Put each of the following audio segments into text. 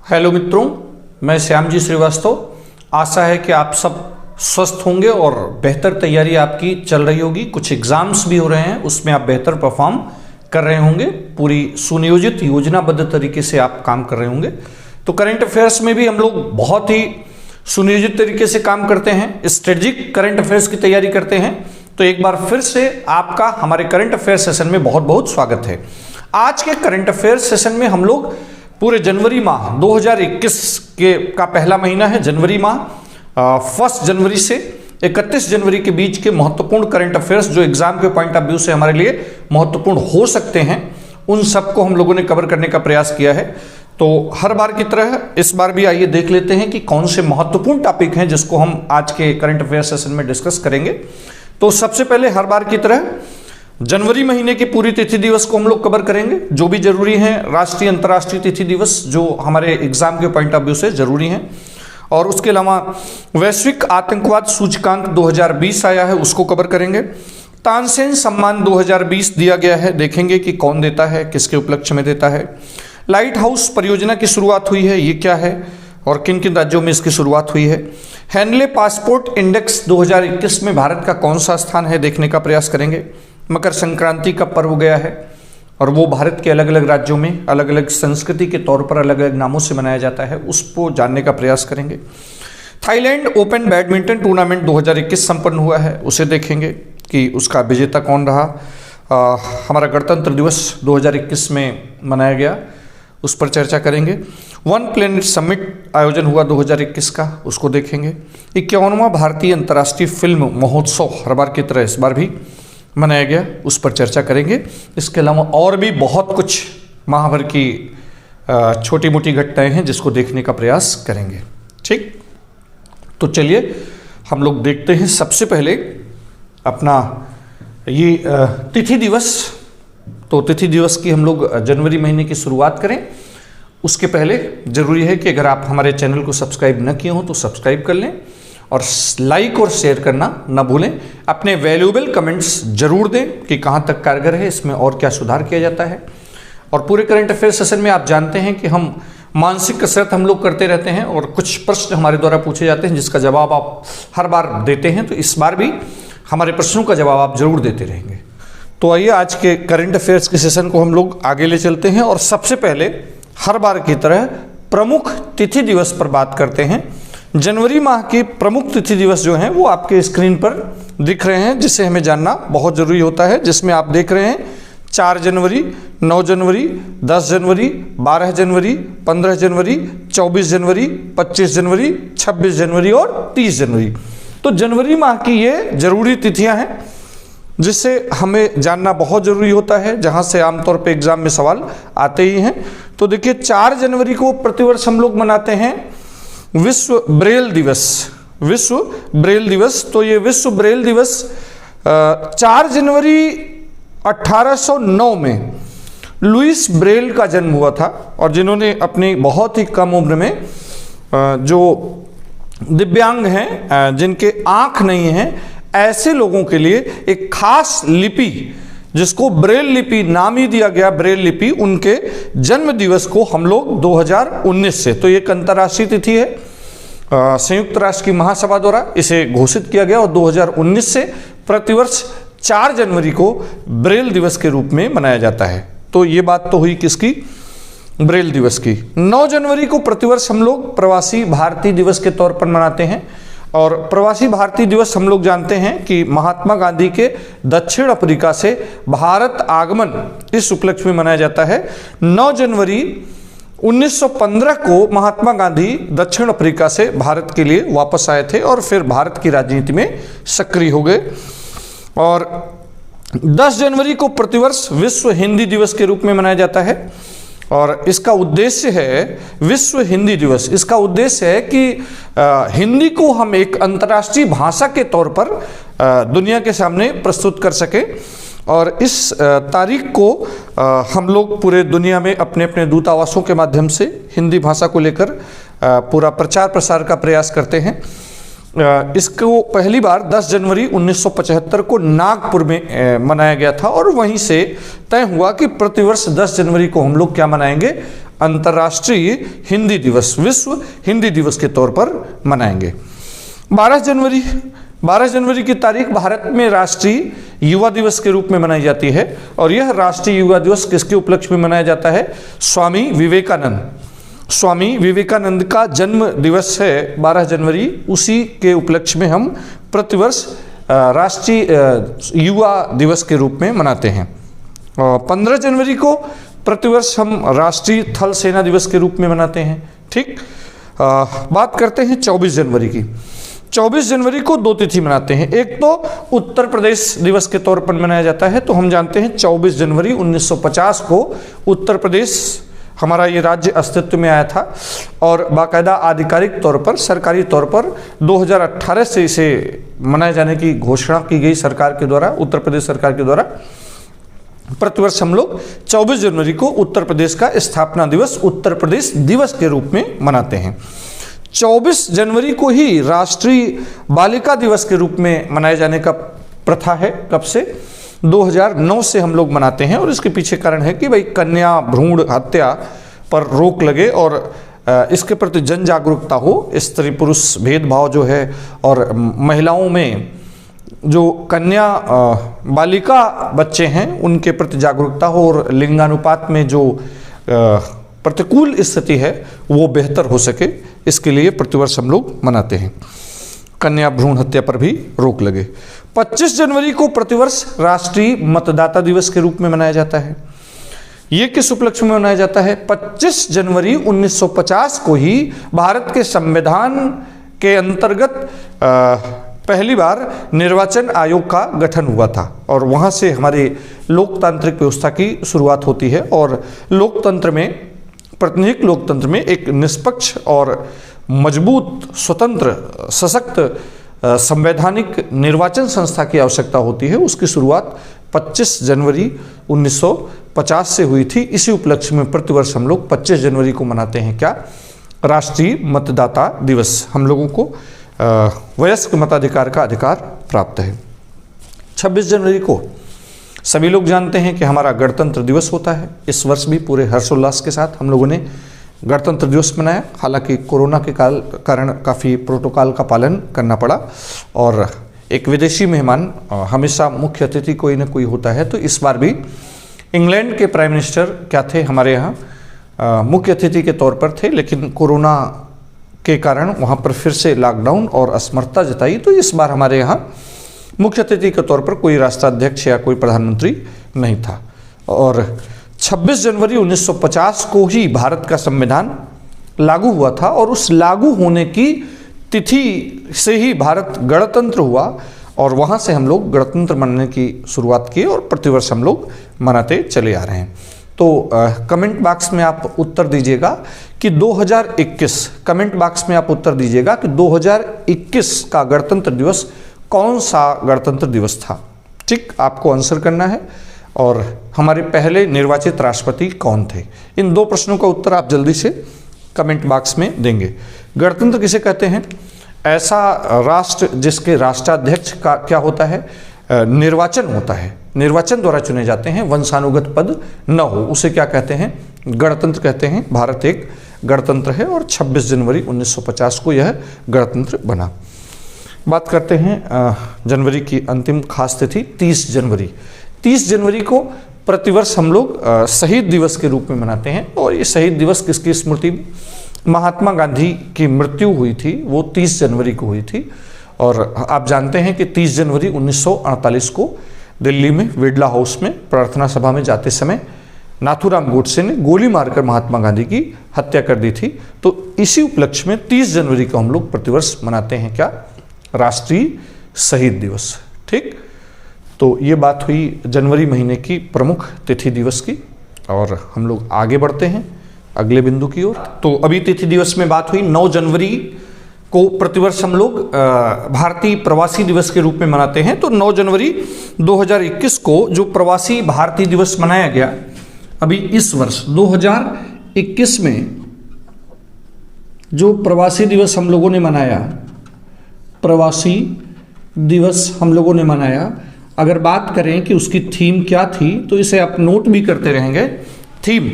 Hello मित्रों, मैं श्याम जी श्रीवास्तव। आशा है कि आप सब स्वस्थ होंगे और बेहतर तैयारी आपकी चल रही होगी। कुछ एग्जाम्स भी हो रहे हैं, उसमें आप बेहतर परफॉर्म कर रहे होंगे। पूरी सुनियोजित योजनाबद्ध तरीके से आप काम कर रहे होंगे। तो करंट अफेयर्स में भी हम लोग बहुत ही सुनियोजित तरीके से काम करते हैं, स्ट्रेटेजिक करंट अफेयर्स की तैयारी करते हैं। तो एक बार फिर से आपका हमारे करंट अफेयर सेशन में बहुत बहुत स्वागत है। आज के करंट अफेयर सेशन में हम लोग पूरे जनवरी माह 2021 का पहला महीना है, जनवरी माह 1 जनवरी से 31 जनवरी के बीच के महत्वपूर्ण करंट अफेयर्स जो एग्जाम के पॉइंट ऑफ व्यू से हमारे लिए महत्वपूर्ण हो सकते हैं, उन सबको हम लोगों ने कवर करने का प्रयास किया है। तो हर बार की तरह इस बार भी आइए देख लेते हैं कि कौन से महत्वपूर्ण टॉपिक हैं जिसको हम आज के करंट अफेयर सेशन में डिस्कस करेंगे। तो सबसे पहले हर बार की तरह जनवरी महीने की पूरी तिथि दिवस को हम लोग कवर करेंगे, जो भी जरूरी हैं, राष्ट्रीय अंतर्राष्ट्रीय तिथि दिवस जो हमारे एग्जाम के पॉइंट ऑफ व्यू से जरूरी हैं। और उसके अलावा वैश्विक आतंकवाद सूचकांक 2020 आया है, उसको कवर करेंगे। तानसेन सम्मान 2020 दिया गया है, देखेंगे कि कौन देता है, किसके उपलक्ष्य में देता है। लाइट हाउस परियोजना की शुरुआत हुई है, ये क्या है और किन किन राज्यों में इसकी शुरुआत हुई है। हैंडले पासपोर्ट इंडेक्स 2021 में भारत का कौन सा स्थान है, देखने का प्रयास करेंगे। मकर संक्रांति का पर्व गया है और वो भारत के अलग अलग राज्यों में अलग अलग संस्कृति के तौर पर अलग अलग नामों से मनाया जाता है, उसको जानने का प्रयास करेंगे। थाईलैंड ओपन बैडमिंटन टूर्नामेंट 2021 संपन्न हुआ है, उसे देखेंगे कि उसका विजेता कौन रहा। हमारा गणतंत्र दिवस 2021 में मनाया गया, उस पर चर्चा करेंगे। वन प्लेनेट समिट आयोजन हुआ 2021 का, उसको देखेंगे। 51वां भारतीय अंतर्राष्ट्रीय फिल्म महोत्सव हर बार की तरह इस बार भी मनाया गया, उस पर चर्चा करेंगे। इसके अलावा और भी बहुत कुछ माह भर की छोटी मोटी घटनाएं हैं जिसको देखने का प्रयास करेंगे। ठीक, तो चलिए हम लोग देखते हैं सबसे पहले अपना ये तिथि दिवस। तो तिथि दिवस की हम लोग जनवरी महीने की शुरुआत करें, उसके पहले जरूरी है कि अगर आप हमारे चैनल को सब्सक्राइब न किए हो तो सब्सक्राइब कर लें और लाइक और शेयर करना न भूलें। अपने वैल्यूएबल कमेंट्स जरूर दें कि कहाँ तक कारगर है, इसमें और क्या सुधार किया जाता है। और पूरे करंट अफेयर सेशन में आप जानते हैं कि हम मानसिक कसरत हम लोग करते रहते हैं और कुछ प्रश्न हमारे द्वारा पूछे जाते हैं जिसका जवाब आप हर बार देते हैं। तो इस बार भी हमारे प्रश्नों का जवाब आप जरूर देते रहेंगे। तो आइए आज के करंट अफेयर्स के सेशन को हम लोग आगे ले चलते हैं और सबसे पहले हर बार की तरह प्रमुख तिथि दिवस पर बात करते हैं। जनवरी माह के प्रमुख तिथि दिवस जो हैं वो आपके स्क्रीन पर दिख रहे हैं, जिसे हमें जानना बहुत जरूरी होता है। जिसमें आप देख रहे हैं 4 जनवरी, 9 जनवरी, 10 जनवरी, 12 जनवरी, 15 जनवरी, 24 जनवरी, 25 जनवरी, 26 जनवरी और 30 जनवरी। तो जनवरी माह की ये जरूरी तिथियां हैं जिससे हमें जानना बहुत जरूरी होता है, जहां से आमतौर पे एग्जाम में सवाल आते ही हैं। तो देखिए 4 जनवरी को प्रतिवर्ष हम लोग मनाते हैं विश्व ब्रेल दिवस। विश्व ब्रेल दिवस, तो ये विश्व ब्रेल दिवस 4 जनवरी 1809 में लुइस ब्रेल का जन्म हुआ था और जिन्होंने अपनी बहुत ही कम उम्र में जो दिव्यांग हैं, जिनके आंख नहीं है, ऐसे लोगों के लिए एक खास लिपि जिसको ब्रेल लिपि नाम ही दिया गया, ब्रेल लिपि, उनके जन्म दिवस को हम लोग 2019 से, तो ये एक अंतर्राष्ट्रीय तिथि है, संयुक्त राष्ट्र की महासभा द्वारा इसे घोषित किया गया और 2019 से प्रतिवर्ष 4 जनवरी को ब्रेल दिवस के रूप में मनाया जाता है। तो ये बात तो हुई किसकी, ब्रेल दिवस की। 9 जनवरी को प्रतिवर्ष हम लोग प्रवासी भारतीय दिवस के तौर पर मनाते हैं और प्रवासी भारतीय दिवस हम लोग जानते हैं कि महात्मा गांधी के दक्षिण अफ्रीका से भारत आगमन इस उपलक्ष्य में मनाया जाता है। 9 जनवरी 1915 को महात्मा गांधी दक्षिण अफ्रीका से भारत के लिए वापस आए थे और फिर भारत की राजनीति में सक्रिय हो गए। और 10 जनवरी को प्रतिवर्ष विश्व हिंदी दिवस के रूप में मनाया जाता है और इसका उद्देश्य है, विश्व हिंदी दिवस, इसका उद्देश्य है कि हिंदी को हम एक अंतर्राष्ट्रीय भाषा के तौर पर दुनिया के सामने प्रस्तुत कर सकें। और इस तारीख को हम लोग पूरे दुनिया में अपने अपने दूतावासों के माध्यम से हिंदी भाषा को लेकर पूरा प्रचार प्रसार का प्रयास करते हैं। इसको पहली बार 10 जनवरी 1975 को नागपुर में मनाया गया था और वहीं से तय हुआ कि प्रतिवर्ष 10 जनवरी को हम लोग क्या मनाएंगे, अंतर्राष्ट्रीय हिंदी दिवस, विश्व हिंदी दिवस के तौर पर मनाएंगे। 12 जनवरी की तारीख भारत में राष्ट्रीय युवा दिवस के रूप में मनाई जाती है और यह राष्ट्रीय युवा दिवस किसके उपलक्ष्य में मनाया जाता है? स्वामी विवेकानंद का जन्म दिवस है 12 जनवरी, उसी के उपलक्ष्य में हम प्रतिवर्ष राष्ट्रीय युवा दिवस के रूप में मनाते हैं। 15 जनवरी को प्रतिवर्ष हम राष्ट्रीय थल सेना दिवस के रूप में मनाते हैं। ठीक, बात करते हैं 24 जनवरी की। 24 जनवरी को दो तिथि मनाते हैं, एक तो उत्तर प्रदेश दिवस के तौर पर मनाया जाता है, तो हम जानते हैं 24 जनवरी 1950 को उत्तर प्रदेश हमारा ये राज्य अस्तित्व में आया था और बाकायदा आधिकारिक तौर पर, सरकारी तौर पर 2018 से इसे मनाए जाने की घोषणा की गई सरकार के द्वारा, उत्तर प्रदेश सरकार के द्वारा। प्रतिवर्ष हम लोग 24 जनवरी को उत्तर प्रदेश का स्थापना दिवस उत्तर प्रदेश दिवस के रूप में मनाते हैं। 24 जनवरी को ही राष्ट्रीय बालिका दिवस के रूप में मनाए जाने का प्रथा है। कब से? 2009 से हम लोग मनाते हैं और इसके पीछे कारण है कि भाई कन्या भ्रूण हत्या पर रोक लगे और इसके प्रति जन जागरूकता हो, स्त्री पुरुष भेदभाव जो है और महिलाओं में जो कन्या बालिका बच्चे हैं उनके प्रति जागरूकता हो और लिंगानुपात में जो प्रतिकूल स्थिति है वो बेहतर हो सके, इसके लिए प्रतिवर्ष हम लोग मनाते हैं। कन्या भ्रूण हत्या पर भी रोक लगे। 25 जनवरी को प्रतिवर्ष राष्ट्रीय मतदाता दिवस के रूप में मनाया जाता है। ये किस उपलक्ष्य में मनाया जाता है? 25 जनवरी 1950 को ही भारत के संविधान के अंतर्गत पहली बार निर्वाचन आयोग का गठन हुआ था और वहाँ से हमारी लोकतांत्रिक व्यवस्था की शुरुआत होती है और लोकतंत्र में, प्रातिनिधिक लोकतंत्र में एक निष्पक्ष और मजबूत, स्वतंत्र, सशक्त संवैधानिक निर्वाचन संस्था की आवश्यकता होती है। उसकी शुरुआत 25 जनवरी 1950 से हुई थी। इसी उपलक्ष्य में प्रतिवर्ष हम लोग 25 जनवरी को मनाते हैं क्या? राष्ट्रीय मतदाता दिवस। हम लोगों को वयस्क मताधिकार का अधिकार प्राप्त है। 26 जनवरी को सभी लोग जानते हैं कि हमारा गणतंत्र दिवस होता है। इस वर्ष भी पूरे हर्षोल्लास के साथ हम लोगों ने गणतंत्र दिवस मनाया। हालांकि कोरोना के कारण काफ़ी प्रोटोकॉल का पालन करना पड़ा और एक विदेशी मेहमान, हमेशा मुख्य अतिथि कोई ना कोई होता है, तो इस बार भी इंग्लैंड के प्राइम मिनिस्टर क्या थे हमारे यहाँ मुख्य अतिथि के तौर पर थे, लेकिन कोरोना के कारण वहाँ पर फिर से लॉकडाउन और असमर्थता जताई, तो इस बार हमारे यहाँ मुख्य अतिथि के तौर पर कोई राष्ट्राध्यक्ष या कोई प्रधानमंत्री नहीं था। और 26 जनवरी 1950 को ही भारत का संविधान लागू हुआ था और उस लागू होने की तिथि से ही भारत गणतंत्र हुआ और वहाँ से हम लोग गणतंत्र मनाने की शुरुआत की और प्रतिवर्ष हम लोग मनाते चले आ रहे हैं। तो कमेंट बॉक्स में आप उत्तर दीजिएगा कि 2021, कमेंट बॉक्स में आप उत्तर दीजिएगा कि 2021 का गणतंत्र दिवस कौन सा गणतंत्र दिवस था। ठीक, आपको आंसर करना है। और हमारे पहले निर्वाचित राष्ट्रपति कौन थे? इन दो प्रश्नों का उत्तर आप जल्दी से कमेंट बॉक्स में देंगे। गणतंत्र किसे कहते हैं? ऐसा राष्ट्र जिसके राष्ट्राध्यक्ष का क्या होता है? निर्वाचन होता है, निर्वाचन द्वारा चुने जाते हैं, वंशानुगत पद न हो, उसे क्या कहते हैं? गणतंत्र कहते हैं। भारत एक गणतंत्र है और 26 जनवरी 1950 को यह गणतंत्र बना। बात करते हैं जनवरी की अंतिम खास तिथि 30 जनवरी। 30 जनवरी को प्रतिवर्ष हम लोग शहीद दिवस के रूप में मनाते हैं और ये शहीद दिवस किसकी स्मृति? महात्मा गांधी की मृत्यु हुई थी, वो 30 जनवरी को हुई थी। और आप जानते हैं कि 30 जनवरी 1948 को दिल्ली में बिड़ला हाउस में प्रार्थना सभा में जाते समय नाथूराम गोडसे ने गोली मारकर महात्मा गांधी की हत्या कर दी थी। तो इसी उपलक्ष्य में 30 जनवरी को हम लोग प्रतिवर्ष मनाते हैं क्या? राष्ट्रीय शहीद दिवस। ठीक, तो ये बात हुई जनवरी महीने की प्रमुख तिथि दिवस की और हम लोग आगे बढ़ते हैं अगले बिंदु की ओर। तो अभी तिथि दिवस में बात हुई 9 जनवरी को प्रतिवर्ष हम लोग भारतीय प्रवासी दिवस के रूप में मनाते हैं। तो 9 जनवरी 2021 को जो प्रवासी भारतीय दिवस मनाया गया, अभी इस वर्ष 2021 में जो प्रवासी दिवस हम लोगों ने मनाया, प्रवासी दिवस हम लोगों ने मनाया, अगर बात करें कि उसकी थीम क्या थी तो इसे आप नोट भी करते रहेंगे। थीम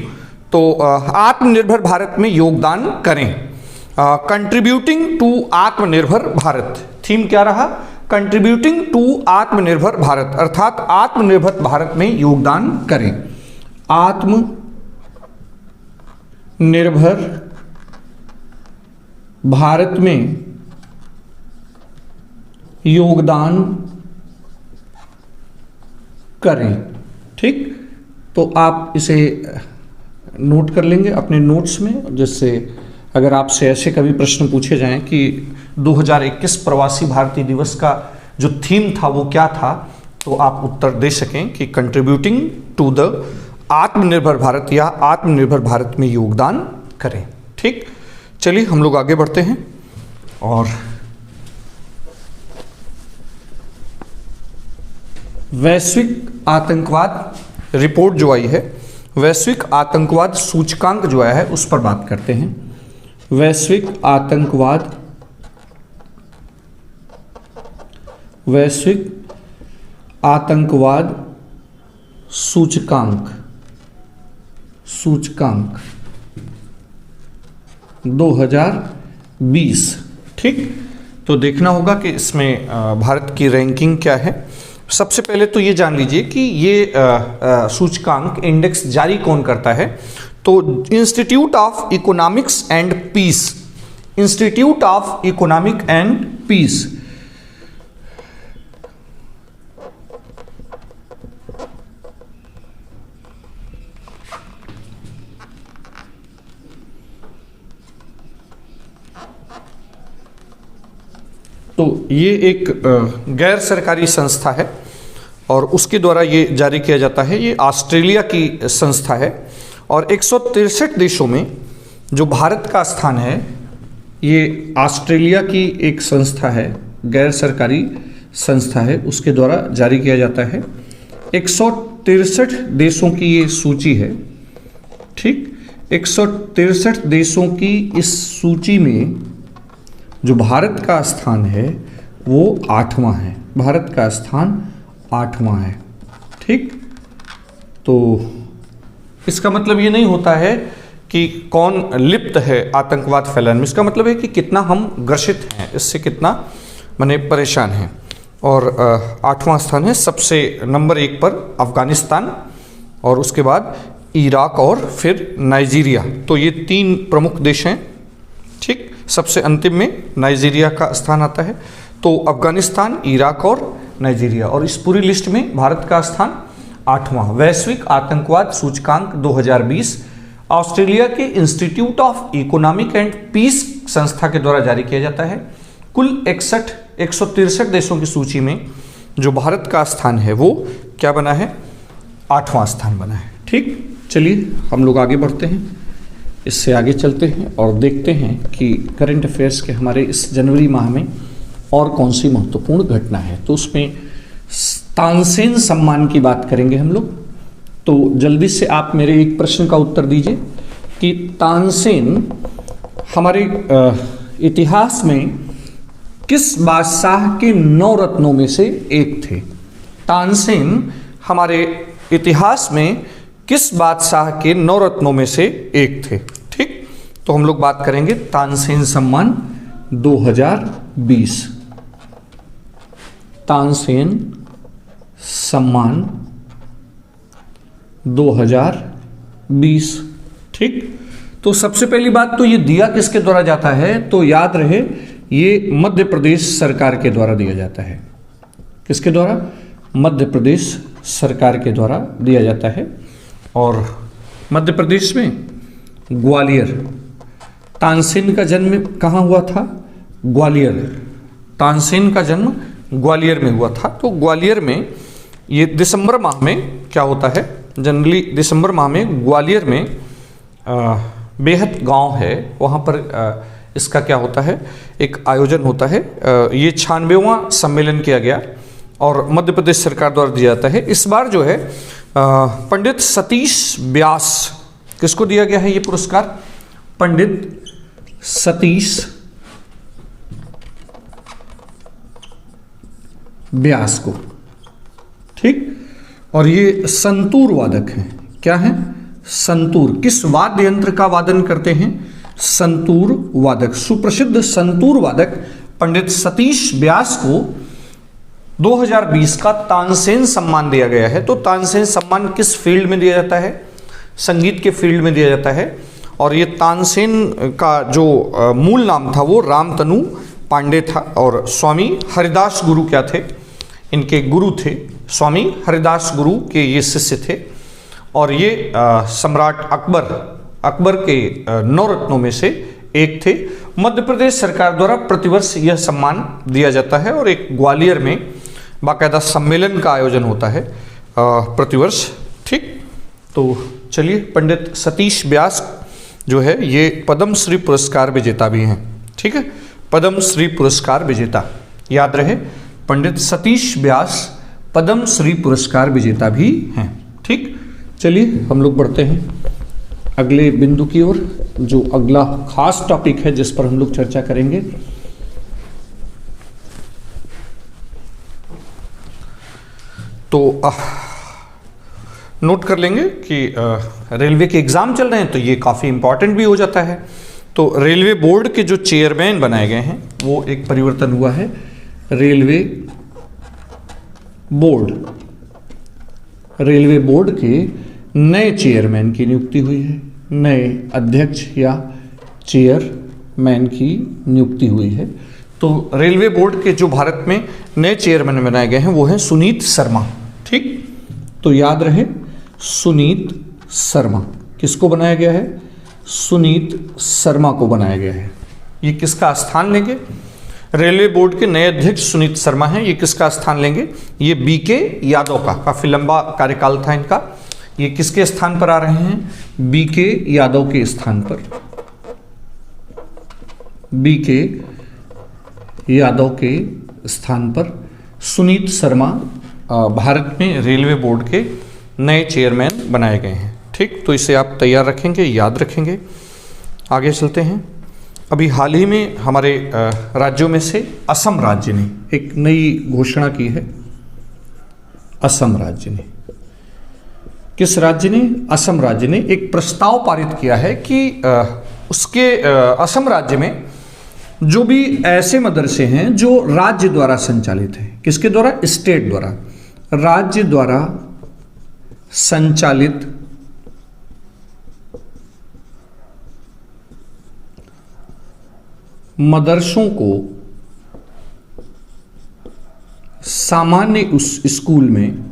तो आत्मनिर्भर भारत में योगदान करें। कंट्रीब्यूटिंग टू आत्मनिर्भर भारत, थीम क्या रहा? कंट्रीब्यूटिंग टू आत्मनिर्भर भारत, अर्थात आत्मनिर्भर भारत में योगदान करें। आत्मनिर्भर भारत में योगदान करें। ठीक, तो आप इसे नोट कर लेंगे अपने नोट्स में, जिससे अगर आपसे ऐसे कभी प्रश्न पूछे जाएं कि 2021 प्रवासी भारतीय दिवस का जो थीम था वो क्या था, तो आप उत्तर दे सकें कि कंट्रीब्यूटिंग टू द आत्मनिर्भर भारत या आत्मनिर्भर भारत में योगदान करें। ठीक, चलिए हम लोग आगे बढ़ते हैं। और वैश्विक आतंकवाद रिपोर्ट जो आई है, वैश्विक आतंकवाद सूचकांक जो आया है उस पर बात करते हैं। वैश्विक आतंकवाद सूचकांक 2020। ठीक, तो देखना होगा कि इसमें भारत की रैंकिंग क्या है। सबसे पहले तो ये जान लीजिए कि ये सूचकांक इंडेक्स जारी कौन करता है, तो institute of economics and peace, institute of economic and peace. तो ये एक गैर सरकारी संस्था है और उसके द्वारा ये जारी किया जाता है। ये ऑस्ट्रेलिया की संस्था है और 163 देशों में जो भारत का स्थान है, ये ऑस्ट्रेलिया की एक संस्था है, गैर सरकारी संस्था है, उसके द्वारा जारी किया जाता है। 163 देशों की ये सूची है। ठीक, 163 देशों की इस सूची में जो भारत का स्थान है वो 8वां है, भारत का स्थान 8वां है। ठीक, तो इसका मतलब ये नहीं होता है कि कौन लिप्त है आतंकवाद फैलाने में, इसका मतलब है कि कितना हम ग्रसित हैं, इससे कितना माने परेशान हैं। और 8वां स्थान है, सबसे नंबर 1 पर अफगानिस्तान और उसके बाद इराक और फिर नाइजीरिया। तो ये 3 प्रमुख देश हैं। ठीक, सबसे अंतिम में नाइजीरिया का स्थान आता है। तो अफगानिस्तान, इराक और नाइजीरिया, और इस पूरी लिस्ट में भारत का स्थान 8वां। वैश्विक आतंकवाद सूचकांक 2020 ऑस्ट्रेलिया के institute of economic and peace संस्था के द्वारा जारी किया जाता है। कुल 163 देशों की सूची में जो भारत का स्थान है वो क्या बना है? 8वां स्थान बना है। ठीक, चलिए हम लोग आगे बढ़ते हैं, इससे आगे चलते हैं और देखते हैं कि करंट अफेयर्स के हमारे इस जनवरी माह में और कौन सी महत्वपूर्ण घटना है। तो उसमें तानसेन सम्मान की बात करेंगे हम लोग। तो जल्दी से आप मेरे एक प्रश्न का उत्तर दीजिए कि तानसेन हमारे इतिहास में किस बादशाह के 9 रत्नों में से एक थे? तानसेन हमारे इतिहास में किस बादशाह के 9 रत्नों में से एक थे? ठीक, तो हम लोग बात करेंगे तानसेन सम्मान 2020। तानसेन सम्मान 2020। ठीक, तो सबसे पहली बात तो ये दिया किसके द्वारा जाता है? तो याद रहे ये मध्य प्रदेश सरकार के द्वारा दिया जाता है। किसके द्वारा? मध्य प्रदेश सरकार के द्वारा दिया जाता है। और मध्य प्रदेश में ग्वालियर, तानसेन का जन्म कहाँ हुआ था? ग्वालियर। तानसेन का जन्म ग्वालियर में हुआ था। तो ग्वालियर में ये दिसंबर माह में क्या होता है? जनरली दिसंबर माह में ग्वालियर में बेहद गांव है, वहाँ पर इसका क्या होता है? एक आयोजन होता है। ये 96वां सम्मेलन किया गया और मध्य प्रदेश सरकार द्वारा दिया जाता है। इस बार जो है पंडित सतीश व्यास, किसको दिया गया है ये पुरस्कार? पंडित सतीश व्यास को। ठीक, और ये संतूर वादक हैं। क्या हैं? संतूर। किस वाद्य यंत्र का वादन करते हैं? संतूर वादक। सुप्रसिद्ध संतूर वादक पंडित सतीश व्यास को 2020 का तानसेन सम्मान दिया गया है। तो तानसेन सम्मान किस फील्ड में दिया जाता है? संगीत के फील्ड में दिया जाता है। और ये तानसेन का जो मूल नाम था वो रामतनु पांडे था, और स्वामी हरिदास गुरु क्या थे? इनके गुरु थे। स्वामी हरिदास गुरु के ये शिष्य थे, और ये सम्राट अकबर के 9 रत्नों में से एक थे। मध्य प्रदेश सरकार द्वारा प्रतिवर्ष यह सम्मान दिया जाता है, और एक ग्वालियर में बाकायदा सम्मेलन का आयोजन होता है प्रतिवर्ष। ठीक, तो चलिए, पंडित सतीश व्यास जो है ये पद्मश्री पुरस्कार विजेता भी हैं। ठीक है, पद्मश्री पुरस्कार विजेता, याद रहे, पंडित सतीश व्यास पद्मश्री पुरस्कार विजेता भी हैं। ठीक, चलिए हम लोग बढ़ते हैं अगले बिंदु की ओर, जो अगला खास टॉपिक है जिस पर हम लोग चर्चा करेंगे। तो नोट कर लेंगे कि रेलवे के एग्जाम चल रहे हैं, तो ये काफ़ी इंपॉर्टेंट भी हो जाता है। तो रेलवे बोर्ड के जो चेयरमैन बनाए गए हैं वो एक परिवर्तन हुआ है। रेलवे बोर्ड के नए चेयरमैन की नियुक्ति हुई है। नए अध्यक्ष या चेयरमैन की नियुक्ति हुई है। तो रेलवे बोर्ड के जो भारत में नए चेयरमैन बनाए गए हैं वो हैं सुनीत शर्मा। ठीक, तो याद रहे, सुनीत शर्मा। किसको बनाया गया है? सुनीत शर्मा को बनाया गया है। ये किसका स्थान लेंगे? रेलवे बोर्ड के नए अध्यक्ष सुनीत शर्मा हैं। ये किसका स्थान लेंगे? ये बीके यादव का, काफी लंबा कार्यकाल था इनका। ये किसके स्थान पर आ रहे हैं? बीके यादव के स्थान पर। बीके यादव के स्थान पर सुनीत शर्मा भारत में रेलवे बोर्ड के नए चेयरमैन बनाए गए हैं। ठीक, तो इसे आप तैयार रखेंगे, याद रखेंगे। आगे चलते हैं। अभी हाल ही में हमारे राज्यों में से असम राज्य ने एक नई घोषणा की है। असम राज्य ने, किस राज्य ने? असम राज्य ने एक प्रस्ताव पारित किया है कि उसके असम राज्य में जो भी ऐसे मदरसे हैं जो राज्य द्वारा संचालित हैं। किसके द्वारा? स्टेट द्वारा, राज्य द्वारा संचालित मदरसों को सामान्य उस स्कूल में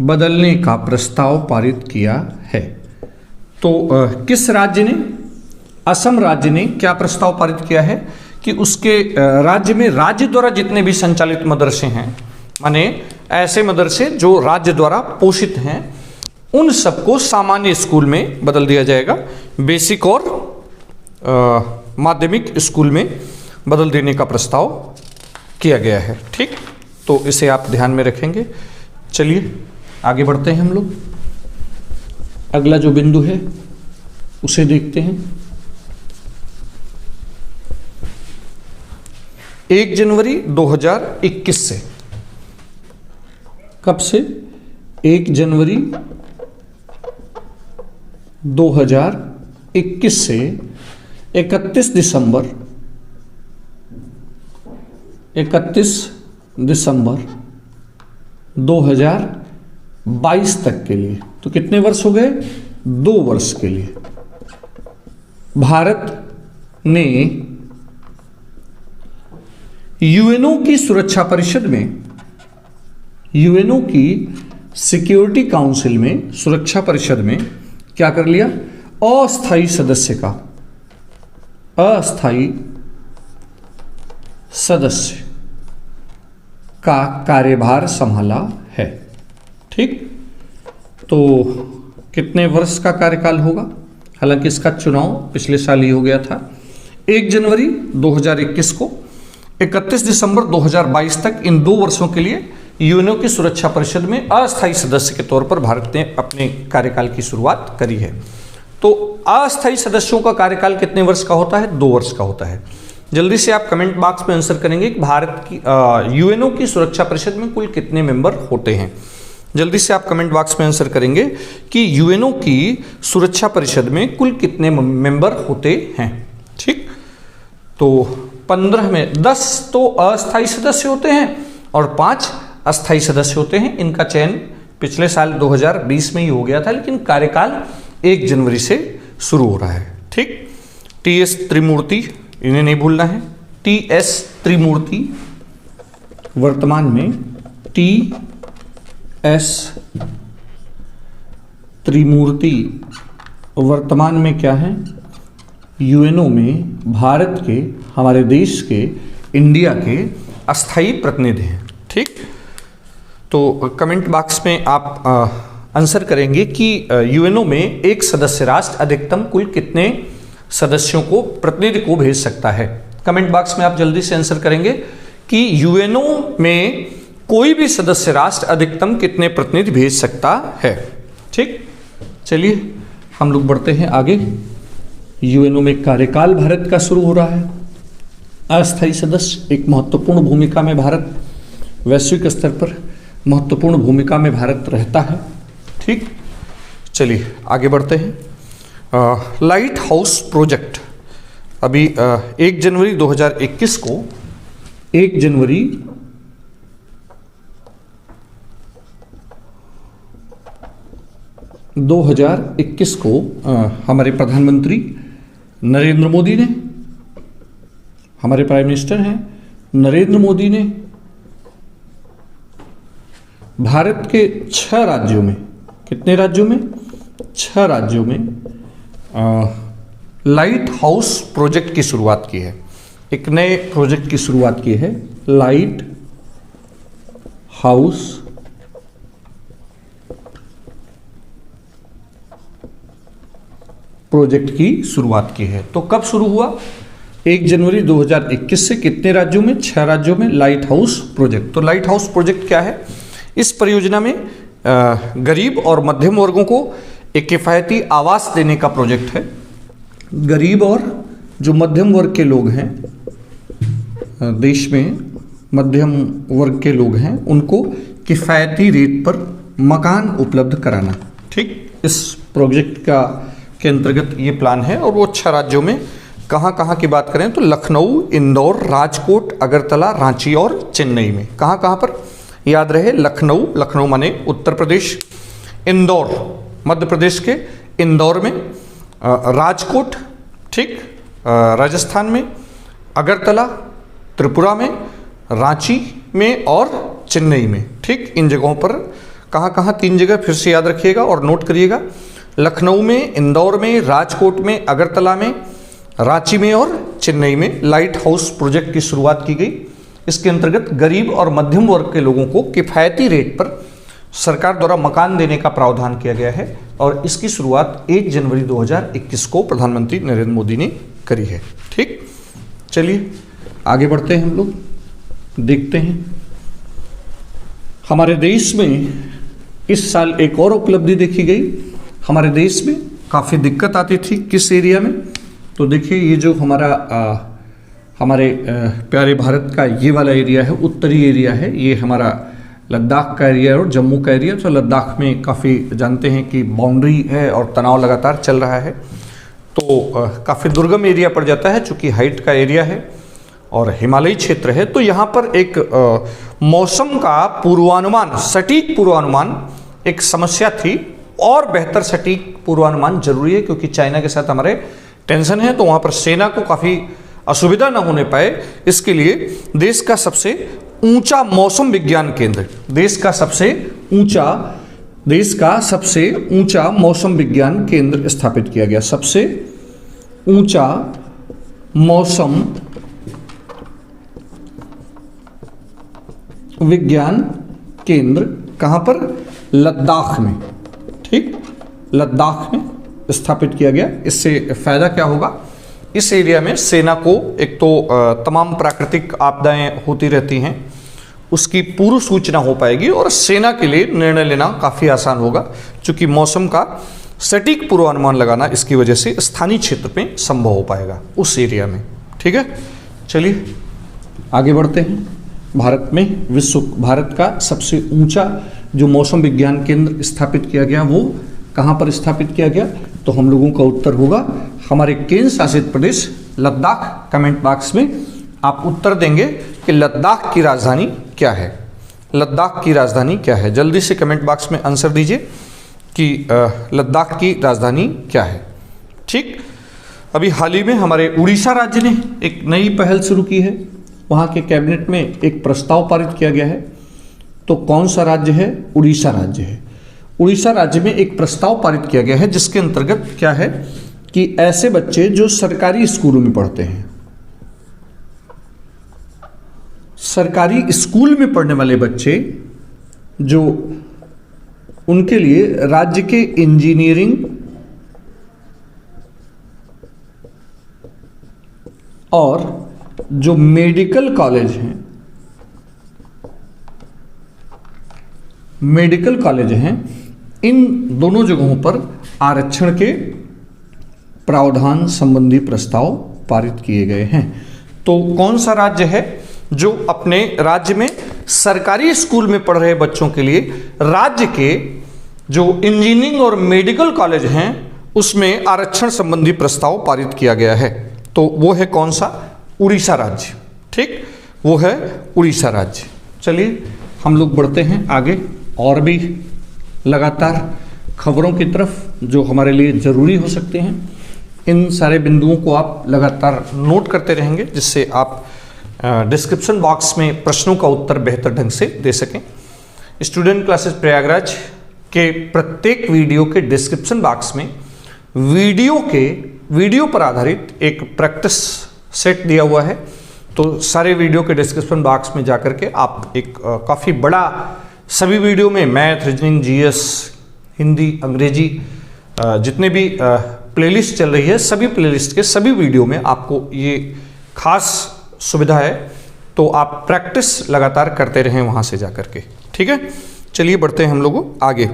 बदलने का प्रस्ताव पारित किया है। तो किस राज्य ने? असम राज्य ने क्या प्रस्ताव पारित किया है कि उसके राज्य में राज्य द्वारा जितने भी संचालित मदरसे हैं, माने ऐसे मदरसे जो राज्य द्वारा पोषित हैं, उन सबको सामान्य स्कूल में बदल दिया जाएगा। बेसिक और माध्यमिक स्कूल में बदल देने का प्रस्ताव किया गया है। ठीक, तो इसे आप ध्यान में रखेंगे। चलिए आगे बढ़ते हैं हम लोग। अगला जो बिंदु है उसे देखते हैं। 1 जनवरी 2021 से, कब से? 1 जनवरी 2021 से 31 दिसंबर 2022 तक के लिए, तो कितने वर्ष हो गए? 2 वर्ष के लिए भारत ने यूएनओ की सुरक्षा परिषद में, यूएनओ की सिक्योरिटी काउंसिल में, सुरक्षा परिषद में क्या कर लिया? अस्थायी सदस्य का, अस्थायी सदस्य का कार्यभार संभाला है। ठीक, तो कितने वर्ष का कार्यकाल होगा? हालांकि इसका चुनाव पिछले साल ही हो गया था। 1 जनवरी 2021 को 31 दिसंबर 2022 तक, इन 2 वर्षों के लिए यूएनओ की सुरक्षा परिषद में अस्थायी सदस्य के तौर पर भारत ने अपने कार्यकाल की शुरुआत करी है। तो अस्थायी सदस्यों का कार्यकाल कितने वर्ष का होता है? 2 वर्ष का होता है। जल्दी से आप कमेंट बॉक्स में आंसर करेंगे कि भारत की यूएनओ की सुरक्षा परिषद में कुल कितने मेंबर होते हैं। जल्दी से आप कमेंट बॉक्स में आंसर करेंगे कि यूएनओ की सुरक्षा परिषद में कुल कितने मेंबर होते हैं। ठीक, तो 15 में 10 तो अस्थायी सदस्य होते हैं और 5 अस्थायी सदस्य होते हैं। इनका चयन पिछले साल 2020 में ही हो गया था, लेकिन कार्यकाल 1 जनवरी से शुरू हो रहा है। ठीक, टीएस त्रिमूर्ति, इन्हें नहीं भूलना है। टीएस त्रिमूर्ति वर्तमान में टीएस त्रिमूर्ति वर्तमान में क्या है, यूएनओ में भारत के, हमारे देश के, इंडिया के अस्थायी प्रतिनिधि हैं। ठीक, तो कमेंट बॉक्स में आप आंसर करेंगे कि यूएनओ में एक सदस्य राष्ट्र अधिकतम कुल कितने सदस्यों को, प्रतिनिधि को भेज सकता है। कमेंट बॉक्स में आप जल्दी से आंसर करेंगे कि यूएनओ में कोई भी सदस्य राष्ट्र अधिकतम कितने प्रतिनिधि भेज सकता है। ठीक, चलिए हम लोग बढ़ते हैं आगे। यूएनओ में कार्यकाल भारत का शुरू हो रहा है। अस्थायी सदस्य, एक महत्वपूर्ण भूमिका में भारत, वैश्विक स्तर पर महत्वपूर्ण भूमिका में भारत रहता है। ठीक, चलिए आगे बढ़ते हैं। लाइट हाउस प्रोजेक्ट, अभी 1 जनवरी 2021 को 1 जनवरी 2021 को हमारे प्रधानमंत्री नरेंद्र मोदी ने, हमारे प्राइम मिनिस्टर हैं नरेंद्र मोदी ने भारत के 6 राज्यों में, कितने राज्यों में, 6 राज्यों में लाइट हाउस प्रोजेक्ट की शुरुआत की है। एक नए प्रोजेक्ट की शुरुआत की है, लाइट हाउस प्रोजेक्ट की शुरुआत की है। तो कब शुरू हुआ, 1 जनवरी 2021 से। कितने राज्यों में, 6 राज्यों में लाइट हाउस प्रोजेक्ट। तो लाइट हाउस प्रोजेक्ट क्या है, इस परियोजना में गरीब और मध्यम वर्गों को एक किफ़ायती आवास देने का प्रोजेक्ट है। गरीब और जो मध्यम वर्ग के लोग हैं, देश में मध्यम वर्ग के लोग हैं, उनको किफ़ायती रेट पर मकान उपलब्ध कराना। ठीक, इस प्रोजेक्ट के अंतर्गत ये प्लान है। और वो 6 राज्यों में कहाँ कहाँ की बात करें तो लखनऊ, इंदौर, राजकोट, अगरतला, रांची और चेन्नई में। कहाँ कहाँ पर, याद रहे, लखनऊ, लखनऊ माने उत्तर प्रदेश, इंदौर मध्य प्रदेश के इंदौर में, राजकोट, ठीक, राजस्थान में, अगरतला त्रिपुरा में, रांची में और चेन्नई में। ठीक, इन जगहों पर कहाँ कहाँ, 3 जगह फिर से याद रखिएगा और नोट करिएगा, लखनऊ में, इंदौर में, राजकोट में, अगरतला में, रांची में और चेन्नई में लाइट हाउस प्रोजेक्ट की शुरुआत की गई। इसके अंतर्गत गरीब और मध्यम वर्ग के लोगों को किफ़ायती रेट पर सरकार द्वारा मकान देने का प्रावधान किया गया है और इसकी शुरुआत 1 जनवरी 2021 को प्रधानमंत्री नरेंद्र मोदी ने करी है। ठीक, चलिए आगे बढ़ते हैं, हम लोग देखते हैं हमारे देश में इस साल एक और उपलब्धि देखी गई। हमारे देश में काफ़ी दिक्कत आती थी, किस एरिया में, तो देखिए ये जो हमारे प्यारे भारत का ये वाला एरिया है, उत्तरी एरिया है, ये हमारा लद्दाख का एरिया और जम्मू का एरिया। तो लद्दाख में काफ़ी जानते हैं कि बाउंड्री है और तनाव लगातार चल रहा है, तो काफ़ी दुर्गम एरिया पड़ जाता है चूँकि हाइट का एरिया है और हिमालयी क्षेत्र है। तो यहाँ पर एक मौसम का पूर्वानुमान, सटीक पूर्वानुमान एक समस्या थी और बेहतर सटीक पूर्वानुमान जरूरी है क्योंकि चाइना के साथ हमारे टेंशन है, तो वहाँ पर सेना को काफ़ी असुविधा न होने पाए, इसके लिए देश का सबसे ऊंचा मौसम विज्ञान केंद्र, देश का सबसे ऊंचा मौसम विज्ञान केंद्र स्थापित किया गया। सबसे ऊंचा मौसम विज्ञान केंद्र कहाँ पर, लद्दाख में। ठीक, लद्दाख में स्थापित किया गया। इससे फायदा क्या होगा, इस एरिया में सेना को एक तो तमाम प्राकृतिक आपदाएं होती रहती हैं, उसकी पूर्व सूचना हो पाएगी और सेना के लिए निर्णय लेना काफ़ी आसान होगा क्योंकि मौसम का सटीक पूर्वानुमान लगाना इसकी वजह से स्थानीय क्षेत्र में संभव हो पाएगा उस एरिया में। ठीक है, चलिए आगे बढ़ते हैं। भारत का सबसे ऊंचा जो मौसम विज्ञान केंद्र स्थापित किया गया वो कहाँ पर स्थापित किया गया? तो हम लोगों का उत्तर होगा हमारे केंद्र शासित प्रदेश लद्दाख। कमेंट बॉक्स में आप उत्तर देंगे कि लद्दाख की राजधानी क्या है। लद्दाख की राजधानी क्या है? जल्दी से कमेंट बॉक्स में आंसर दीजिए कि लद्दाख की राजधानी क्या है। ठीक, अभी हाल ही में हमारे उड़ीसा राज्य ने एक नई पहल शुरू की है। वहाँ के कैबिनेट में एक प्रस्ताव पारित किया गया है। तो कौन सा राज्य है? उड़ीसा राज्य है। उड़ीसा राज्य में एक प्रस्ताव पारित किया गया है जिसके अंतर्गत क्या है कि ऐसे बच्चे जो सरकारी स्कूलों में पढ़ते हैं, सरकारी स्कूल में पढ़ने वाले बच्चे जो उनके लिए राज्य के इंजीनियरिंग और जो मेडिकल कॉलेज हैं, इन दोनों जगहों पर आरक्षण के प्रावधान संबंधी प्रस्ताव पारित किए गए हैं। तो कौन सा राज्य है जो अपने राज्य में सरकारी स्कूल में पढ़ रहे बच्चों के लिए राज्य के जो इंजीनियरिंग और मेडिकल कॉलेज हैं उसमें आरक्षण संबंधी प्रस्ताव पारित किया गया है? तो वो है कौन सा? उड़ीसा राज्य। ठीक, वो है उड़ीसा राज्य। चलिए हम लोग बढ़ते हैं आगे और भी लगातार खबरों की तरफ जो हमारे लिए ज़रूरी हो सकते हैं। इन सारे बिंदुओं को आप लगातार नोट करते रहेंगे जिससे आप डिस्क्रिप्शन बॉक्स में प्रश्नों का उत्तर बेहतर ढंग से दे सकें। स्टूडेंट क्लासेस प्रयागराज के प्रत्येक वीडियो के डिस्क्रिप्शन बॉक्स में वीडियो पर आधारित एक प्रैक्टिस सेट दिया हुआ है। तो सारे वीडियो के डिस्क्रिप्शन बॉक्स में जाकर के आप एक काफ़ी बड़ा सभी वीडियो में मैथ, रीजनिंग, जीएस, हिंदी, अंग्रेजी जितने भी प्लेलिस्ट चल रही है सभी प्लेलिस्ट के सभी वीडियो में आपको ये खास सुविधा है। तो आप प्रैक्टिस लगातार करते रहें वहाँ से जाकर के। ठीक है, चलिए बढ़ते हैं हम लोग आगे।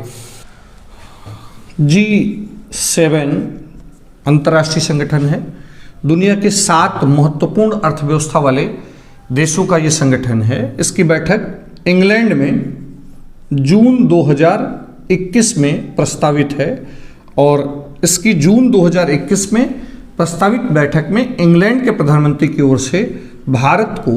G7 अंतर्राष्ट्रीय संगठन है। दुनिया के 7 महत्वपूर्ण अर्थव्यवस्था वाले देशों का ये संगठन है। इसकी बैठक इंग्लैंड में जून 2021 में प्रस्तावित है और इसकी जून 2021 में प्रस्तावित बैठक में इंग्लैंड के प्रधानमंत्री की ओर से भारत को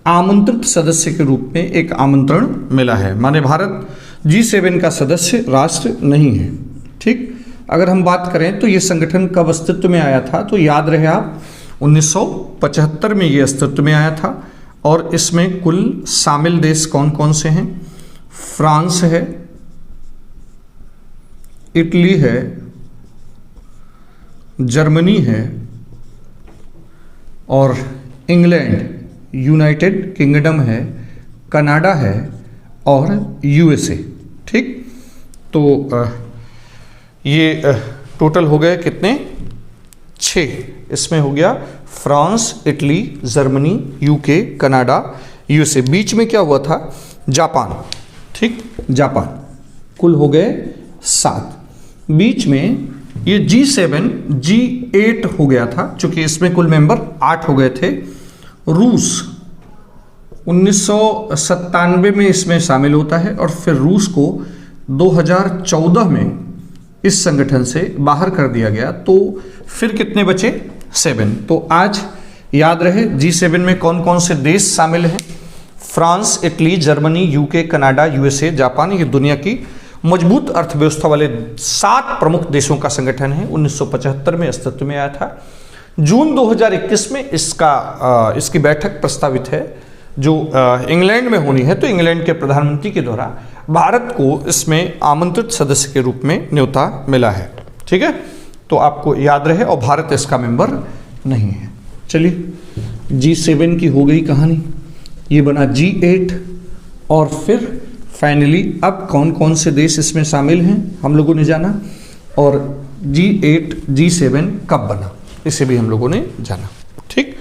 आमंत्रित सदस्य के रूप में एक आमंत्रण मिला है। माने भारत G7 का सदस्य राष्ट्र नहीं है। ठीक, अगर हम बात करें तो ये संगठन कब अस्तित्व में आया था तो याद रहे आप 1975 में ये अस्तित्व में आया था और इसमें कुल शामिल देश कौन कौन से हैं? फ्रांस है, इटली है, जर्मनी है और इंग्लैंड, यूनाइटेड किंगडम है, कनाडा है और यूएसए। ठीक, तो ये टोटल हो गए कितने? 6। इसमें हो गया France, Italy, Germany, UK, Canada, USA. बीच में क्या हुआ था? जापान। ठीक, जापान। कुल हो गए 7। बीच में ये G7 G8 हो गया था चूंकि इसमें कुल मेंबर 8 हो गए थे। रूस 1997 में इसमें शामिल होता है और फिर रूस को 2014 में इस संगठन से बाहर कर दिया गया। तो फिर कितने बचे? 7। तो आज याद रहे G7 में कौन कौन से देश शामिल हैं? France, Italy, Germany, UK, Canada, USA, Japan. ये दुनिया की मजबूत अर्थव्यवस्था वाले 7 प्रमुख देशों का संगठन है। 1975 में अस्तित्व में आया था। जून 2021 में इसकी बैठक प्रस्तावित है जो इंग्लैंड में होनी है। तो इंग्लैंड के प्रधानमंत्री के द्वारा भारत को इसमें आमंत्रित सदस्य के रूप में न्योता मिला है। ठीक है, तो आपको याद रहे और भारत इसका मेंबर नहीं है। चलिए G7 की हो गई कहानी, ये बना G8 और फिर फाइनली अब कौन कौन से देश इसमें शामिल हैं हम लोगों ने जाना और G8 G7 कब बना इसे भी हम लोगों ने जाना। ठीक,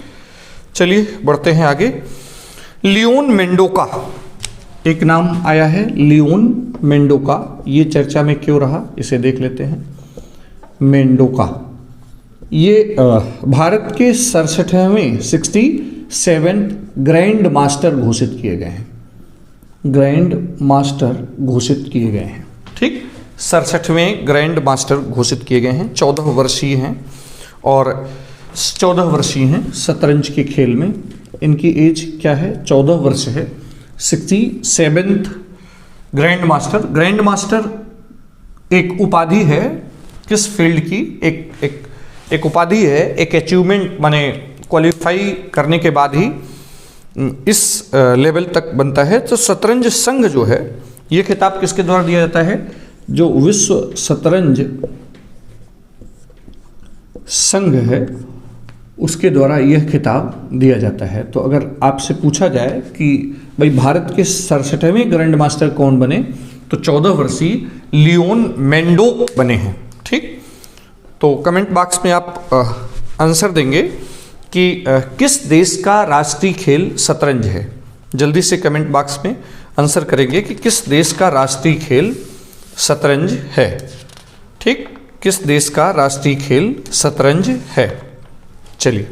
चलिए बढ़ते हैं आगे। लियोन मेंडोका एक नाम आया है, लियोन मेंडोका। ये चर्चा में क्यों रहा इसे देख लेते हैं। मेंडोका ये भारत के 67वें 67 ग्रैंड मास्टर घोषित किए गए हैं। ग्रैंड मास्टर घोषित किए गए हैं। ठीक, 67वें ग्रैंड मास्टर घोषित किए गए हैं। 14 वर्षीय हैं और 14 वर्षीय हैं शतरंज के खेल में। इनकी एज क्या है? 14 वर्ष है। 67th grand master. Grand master एक उपाधि है किस फील्ड की? एक उपाधि है, एक अचीवमेंट, माने क्वालिफाई करने के बाद ही इस लेवल तक बनता है। तो शतरंज संघ जो है, ये खिताब किसके द्वारा दिया जाता है? जो विश्व शतरंज संघ है उसके द्वारा यह खिताब दिया जाता है। तो अगर आपसे पूछा जाए कि भाई भारत के 67वें ग्रैंड मास्टर कौन बने, तो 14 वर्षीय लियोन मेंडो बने हैं। ठीक, तो कमेंट बॉक्स में आप आंसर देंगे कि किस देश का राष्ट्रीय खेल शतरंज है। जल्दी से कमेंट बॉक्स में आंसर करेंगे कि किस देश का राष्ट्रीय खेल शतरंज है। ठीक, किस देश का राष्ट्रीय खेल शतरंज है। चलिए,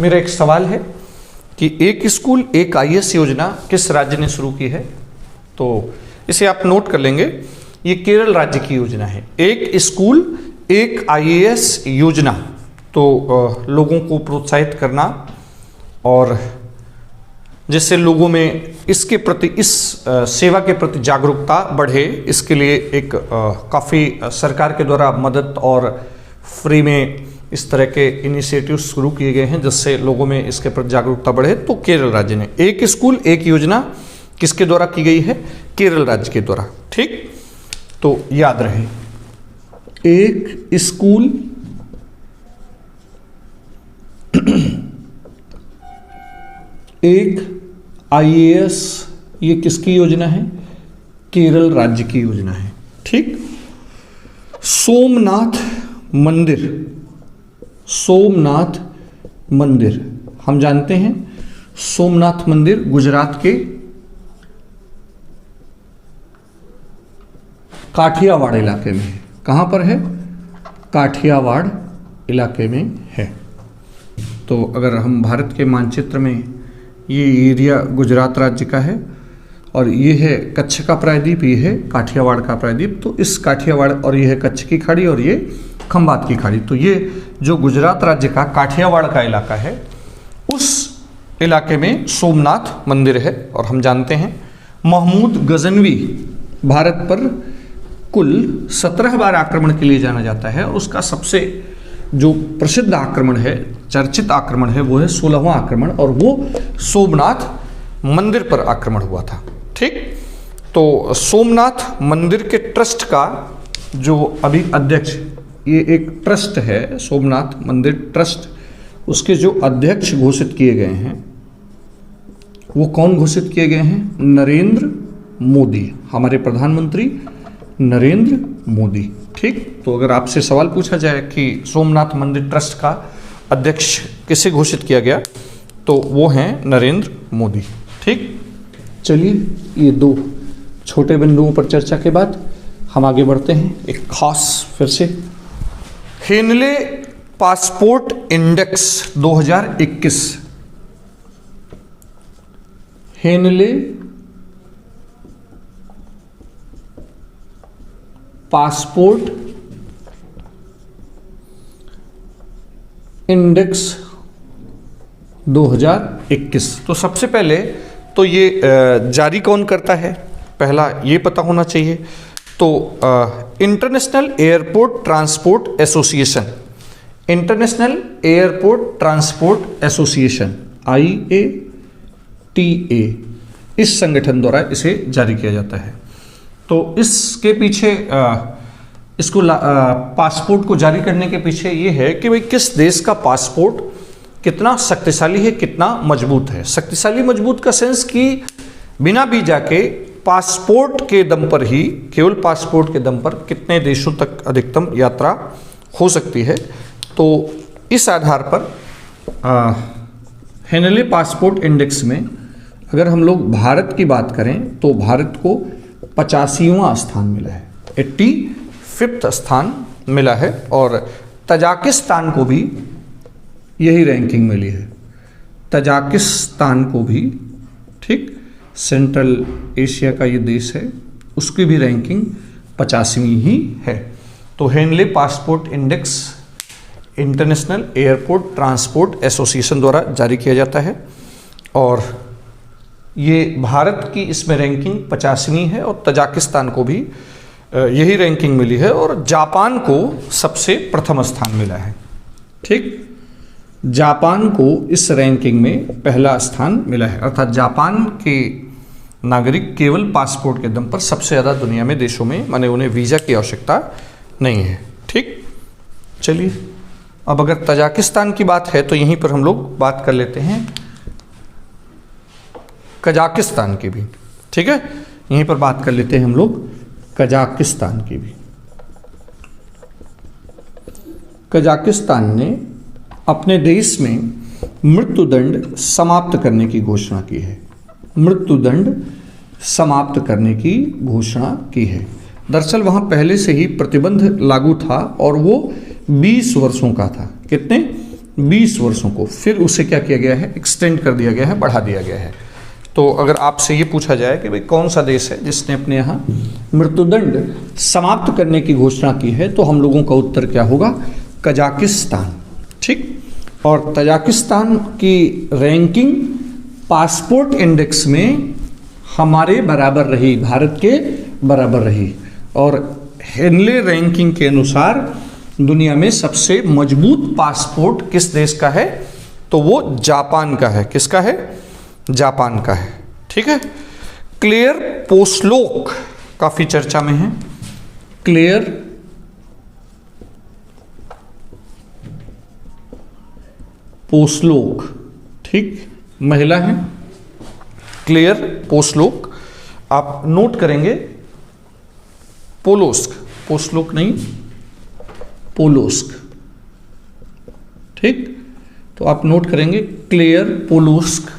मेरा एक सवाल है कि एक स्कूल एक आईएएस योजना किस राज्य ने शुरू की है? तो इसे आप नोट कर लेंगे, ये केरल राज्य की योजना है। एक स्कूल एक आईएएस योजना, तो लोगों को प्रोत्साहित करना और जिससे लोगों में इसके प्रति, इस सेवा के प्रति जागरूकता बढ़े, इसके लिए एक काफ़ी सरकार के द्वारा मदद और फ्री में इस तरह के इनिशिएटिव शुरू किए गए हैं जिससे लोगों में इसके प्रति जागरूकता बढ़े। तो केरल राज्य ने एक स्कूल एक योजना किसके द्वारा की गई है? केरल राज्य के द्वारा। ठीक, तो याद रहे, एक स्कूल एक आईएएस, ये किसकी योजना है? केरल राज्य की योजना है। ठीक, सोमनाथ मंदिर, सोमनाथ मंदिर हम जानते हैं, सोमनाथ मंदिर गुजरात के काठियावाड़ इलाके में है। कहाँ पर है? काठियावाड़ इलाके में है। तो अगर हम भारत के मानचित्र में, ये एरिया गुजरात राज्य का है और ये है कच्छ का प्रायद्वीप, ये है काठियावाड़ का प्रायद्वीप। तो इस काठियावाड़, और ये है कच्छ की खाड़ी और ये खंबात की खाड़ी। तो ये जो गुजरात राज्य का काठियावाड़ का इलाका है, उस इलाके में सोमनाथ मंदिर है। और हम जानते हैं महमूद गजनवी भारत पर कुल 17 बार आक्रमण के लिए जाना जाता है और उसका सबसे जो प्रसिद्ध आक्रमण है, चर्चित आक्रमण है, वो है 16वां आक्रमण और वो सोमनाथ मंदिर पर आक्रमण हुआ था। ठीक, तो सोमनाथ मंदिर के ट्रस्ट का जो अभी अध्यक्ष, ये एक ट्रस्ट है सोमनाथ मंदिर ट्रस्ट, उसके जो अध्यक्ष घोषित किए गए हैं वो कौन घोषित किए गए हैं? नरेंद्र मोदी, हमारे प्रधानमंत्री नरेंद्र मोदी। ठीक, तो अगर आपसे सवाल पूछा जाए कि सोमनाथ मंदिर ट्रस्ट का अध्यक्ष किसे घोषित किया गया, तो वो हैं नरेंद्र मोदी। ठीक, चलिए, ये दो छोटे बिंदुओं पर चर्चा के बाद हम आगे बढ़ते हैं। एक खास फिर से Henley passport index 2021, Henley passport index 2021। तो सबसे पहले तो ये जारी कौन करता है, पहला ये पता होना चाहिए। तो international airport transport association, international airport transport association IATA, इस संगठन द्वारा इसे जारी किया जाता है। तो इसके पीछे इसको पासपोर्ट को जारी करने के पीछे ये है कि भाई किस देश का पासपोर्ट कितना शक्तिशाली है, कितना मजबूत है। शक्तिशाली मजबूत का सेंस कि बिना वीजा के पासपोर्ट के दम पर ही, केवल पासपोर्ट के दम पर कितने देशों तक अधिकतम यात्रा हो सकती है। तो इस आधार पर हेनले पासपोर्ट इंडेक्स में अगर हम लोग भारत की बात करें तो भारत को 85वां स्थान मिला है, 85वां स्थान मिला है। और तजाकिस्तान को भी यही रैंकिंग मिली है, तजाकिस्तान को भी, ठीक, सेंट्रल एशिया का ये देश है, उसकी भी रैंकिंग 50वीं ही है। तो Henley passport index international airport transport association द्वारा जारी किया जाता है और ये भारत की इसमें रैंकिंग 50वीं है और तजाकिस्तान को भी यही रैंकिंग मिली है और जापान को सबसे प्रथम स्थान मिला है। ठीक, जापान को इस रैंकिंग में पहला स्थान मिला है, अर्थात जापान के नागरिक केवल पासपोर्ट के दम पर सबसे ज़्यादा दुनिया में देशों में, माने उन्हें वीज़ा की आवश्यकता नहीं है। ठीक, चलिए अब अगर तजाकिस्तान की बात है तो यहीं पर हम लोग बात कर लेते हैं कजाकिस्तान की भी। ठीक है, यहीं पर बात कर लेते हैं हम लोग कजाकिस्तान की भी। कजाकिस्तान ने अपने देश में मृत्युदंड समाप्त करने की घोषणा की है, मृत्युदंड समाप्त करने की घोषणा की है। दरअसल वहाँ पहले से ही प्रतिबंध लागू था और वो 20 वर्षों का था। कितने? 20 वर्षों को। फिर उसे क्या किया गया है? एक्सटेंड कर दिया गया है, बढ़ा दिया गया है। तो अगर आपसे ये पूछा जाए कि भाई कौन सा देश है जिसने अपने यहाँ मृत्युदंड समाप्त करने की घोषणा की है, तो हम लोगों का उत्तर क्या होगा? कजाकिस्तान। ठीक, और तजाकिस्तान की रैंकिंग पासपोर्ट इंडेक्स में हमारे बराबर रही, भारत के बराबर रही। और हेनले रैंकिंग के अनुसार दुनिया में सबसे मजबूत पासपोर्ट किस देश का है? तो वो जापान का है। किसका है? जापान का है। ठीक है, क्लेयर पोस्लोक काफी चर्चा में है। क्लेयर पोस्लोक, ठीक, महिला है, क्लेयर पोस्लोक। आप नोट करेंगे पोलोस्क, पोस्लोक नहीं, पोलोस्क। ठीक, तो आप नोट करेंगे क्लेयर पोलोस्क।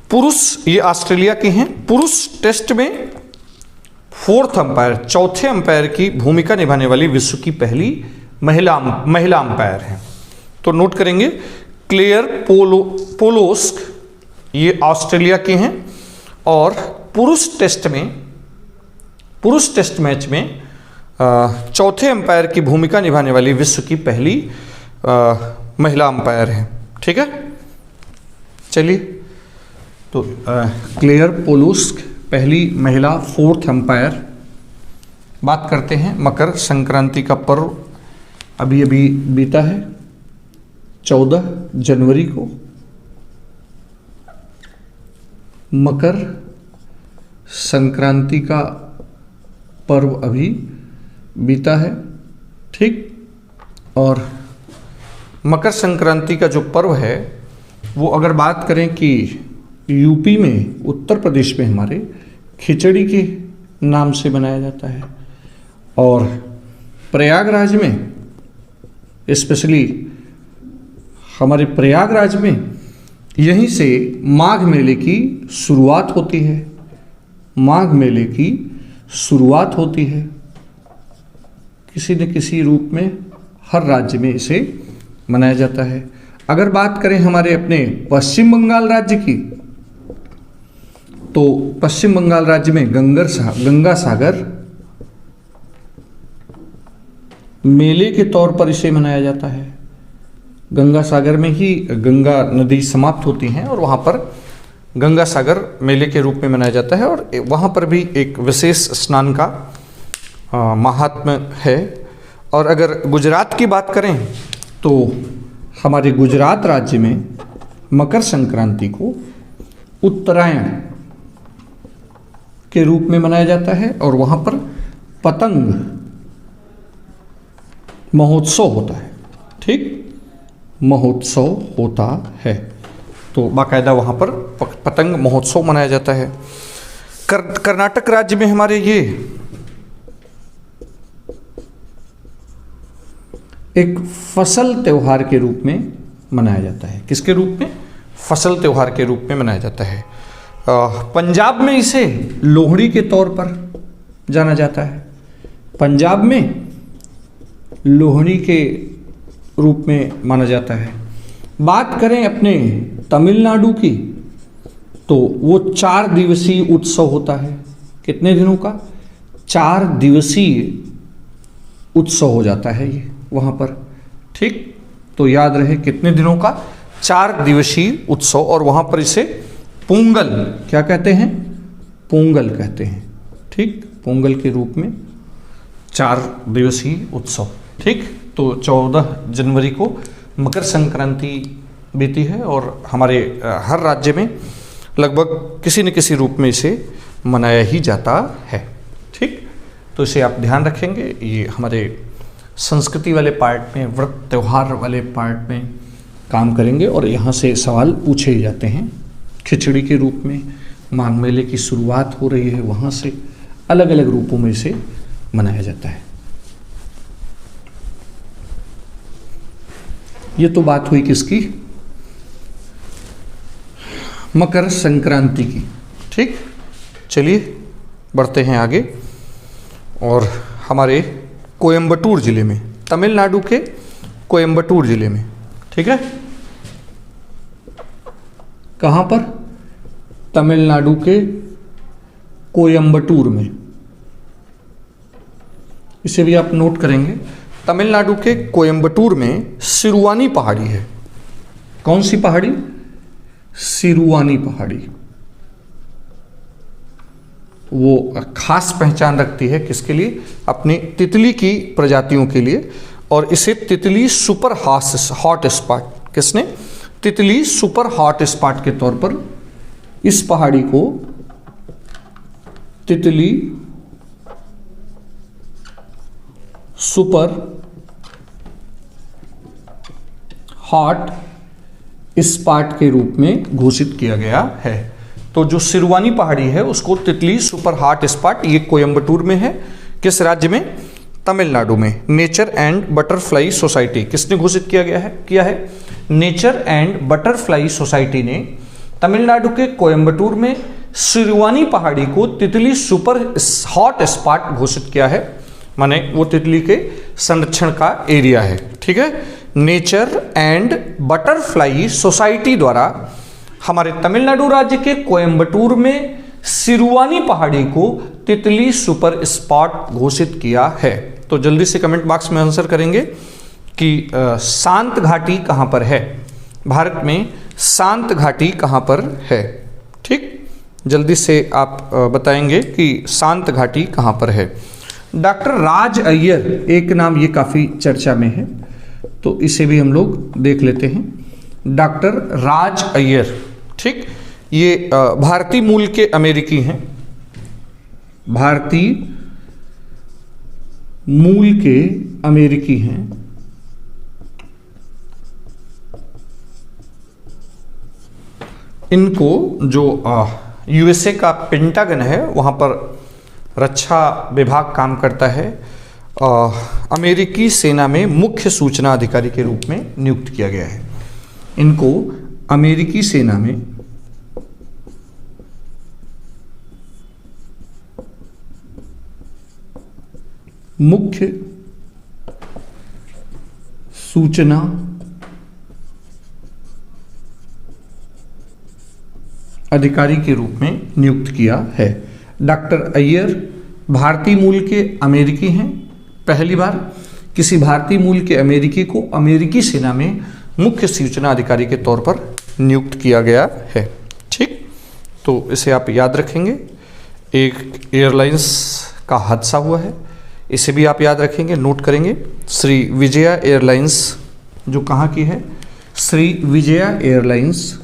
पुरुष, ये ऑस्ट्रेलिया के हैं। पुरुष टेस्ट में 4th अंपायर, चौथे अंपायर की भूमिका निभाने वाली विश्व की पहली महिला अंपायर हैं। तो नोट करेंगे क्लेयर पोलोस्क, ये ऑस्ट्रेलिया के हैं और पुरुष टेस्ट मैच में चौथे अंपायर की भूमिका निभाने वाली विश्व की पहली महिला अंपायर हैं। ठीक है, चलिए, तो क्लेयर पोलोस्क पहली महिला 4th अंपायर। बात करते हैं मकर संक्रांति का पर्व अभी अभी बीता है 14 जनवरी को। मकर संक्रांति का पर्व अभी बीता है। ठीक, और मकर संक्रांति का जो पर्व है वो अगर बात करें कि यूपी में, उत्तर प्रदेश में हमारे खिचड़ी के नाम से मनाया जाता है और प्रयागराज में, स्पेशली हमारे प्रयागराज में, यहीं से माघ मेले की शुरुआत होती है। माघ मेले की शुरुआत होती है किसी न किसी रूप में, हर राज्य में इसे मनाया जाता है। अगर बात करें हमारे अपने पश्चिम बंगाल राज्य की, तो पश्चिम बंगाल राज्य में गंगा सागर मेले के तौर पर इसे मनाया जाता है। गंगा सागर में ही गंगा नदी समाप्त होती हैं और वहाँ पर गंगा सागर मेले के रूप में मनाया जाता है और वहाँ पर भी एक विशेष स्नान का महात्म्य है। और अगर गुजरात की बात करें तो हमारे गुजरात राज्य में मकर संक्रांति को उत्तरायण के रूप में मनाया जाता है और वहाँ पर पतंग महोत्सव होता है। ठीक, महोत्सव होता है, तो बाकायदा वहाँ पर पतंग महोत्सव मनाया जाता है। कर्नाटक राज्य में हमारे ये एक फसल त्योहार के रूप में मनाया जाता है। किसके रूप में? फसल त्योहार के रूप में मनाया जाता है। पंजाब में इसे लोहड़ी के तौर पर जाना जाता है। पंजाब में लोहड़ी के रूप में माना जाता है। बात करें अपने तमिलनाडु की, तो वो 4 दिवसीय उत्सव होता है। कितने दिनों का? 4 दिवसीय उत्सव हो जाता है ये वहाँ पर। ठीक, तो याद रहे कितने दिनों का? 4 दिवसीय उत्सव। और वहाँ पर इसे पोंगल क्या कहते हैं? पोंगल कहते हैं। ठीक, पोंगल के रूप में 4 दिवसीय उत्सव। ठीक, तो 14 जनवरी को मकर संक्रांति बीती है और हमारे हर राज्य में लगभग किसी न किसी रूप में इसे मनाया ही जाता है। ठीक, तो इसे आप ध्यान रखेंगे। ये हमारे संस्कृति वाले पार्ट में, व्रत त्यौहार वाले पार्ट में काम करेंगे और यहाँ से सवाल पूछे ही जाते हैं। खिचड़ी के रूप में माघ मेले की शुरुआत हो रही है, वहाँ से अलग अलग रूपों में इसे मनाया जाता है। ये तो बात हुई किसकी? मकर संक्रांति की। ठीक, चलिए बढ़ते हैं आगे। और हमारे कोयम्बटूर जिले में, तमिलनाडु के कोयम्बटूर जिले में, ठीक है, कहाँ पर? तमिलनाडु के कोयम्बटूर में। इसे भी आप नोट करेंगे। तमिलनाडु के कोयम्बटूर में सिरुवानी पहाड़ी है। कौन सी पहाड़ी? सिरुवानी पहाड़ी। वो खास पहचान रखती है किसके लिए? अपनी तितली की प्रजातियों के लिए। और इसे तितली सुपर हॉट स्पॉट, किसने? तितली सुपर हॉट स्पॉट के तौर पर इस पहाड़ी को तितली सुपर हॉट स्पॉट के रूप में घोषित किया गया है। तो जो सिरुवानी पहाड़ी है उसको तितली सुपर हॉट स्पॉट, ये कोयम्बटूर में है। किस राज्य में? तमिलनाडु में। नेचर एंड बटरफ्लाई सोसाइटी किसने घोषित किया है? नेचर एंड बटरफ्लाई सोसाइटी ने तमिलनाडु के कोयम्बटूर में सिरुवानी पहाड़ी को तितली सुपर हॉट स्पॉट घोषित किया है। माने वो तितली के संरक्षण का एरिया है। ठीक है, नेचर एंड बटरफ्लाई सोसाइटी द्वारा हमारे तमिलनाडु राज्य के कोयम्बटूर में सिरुवानी पहाड़ी को तितली सुपर स्पॉट घोषित किया है। तो जल्दी से कमेंट बॉक्स में आंसर करेंगे कि शांत घाटी कहाँ पर है? भारत में शांत घाटी कहाँ पर है? ठीक, जल्दी से आप बताएंगे कि शांत घाटी कहाँ पर है। डॉक्टर राज अय्यर, एक नाम ये काफ़ी चर्चा में है, तो इसे भी हम लोग देख लेते हैं। डॉक्टर राज अय्यर, ठीक, ये भारतीय मूल के अमेरिकी हैं। भारतीय मूल के अमेरिकी हैं। इनको जो यूएसए का पेंटागन है वहाँ पर रक्षा विभाग काम करता है। अमेरिकी सेना में मुख्य सूचना अधिकारी के रूप में नियुक्त किया गया है। इनको अमेरिकी सेना में मुख्य सूचना अधिकारी के रूप में नियुक्त किया है। डॉक्टर अय्यर भारतीय मूल के अमेरिकी हैं। पहली बार किसी भारतीय मूल के अमेरिकी को अमेरिकी सेना में मुख्य सूचना अधिकारी के तौर पर नियुक्त किया गया है। ठीक, तो इसे आप याद रखेंगे। एक एयरलाइंस का हादसा हुआ है, इसे भी आप याद रखेंगे, नोट करेंगे। श्री विजया एयरलाइंस जो कहाँ की है? श्री विजया एयरलाइंस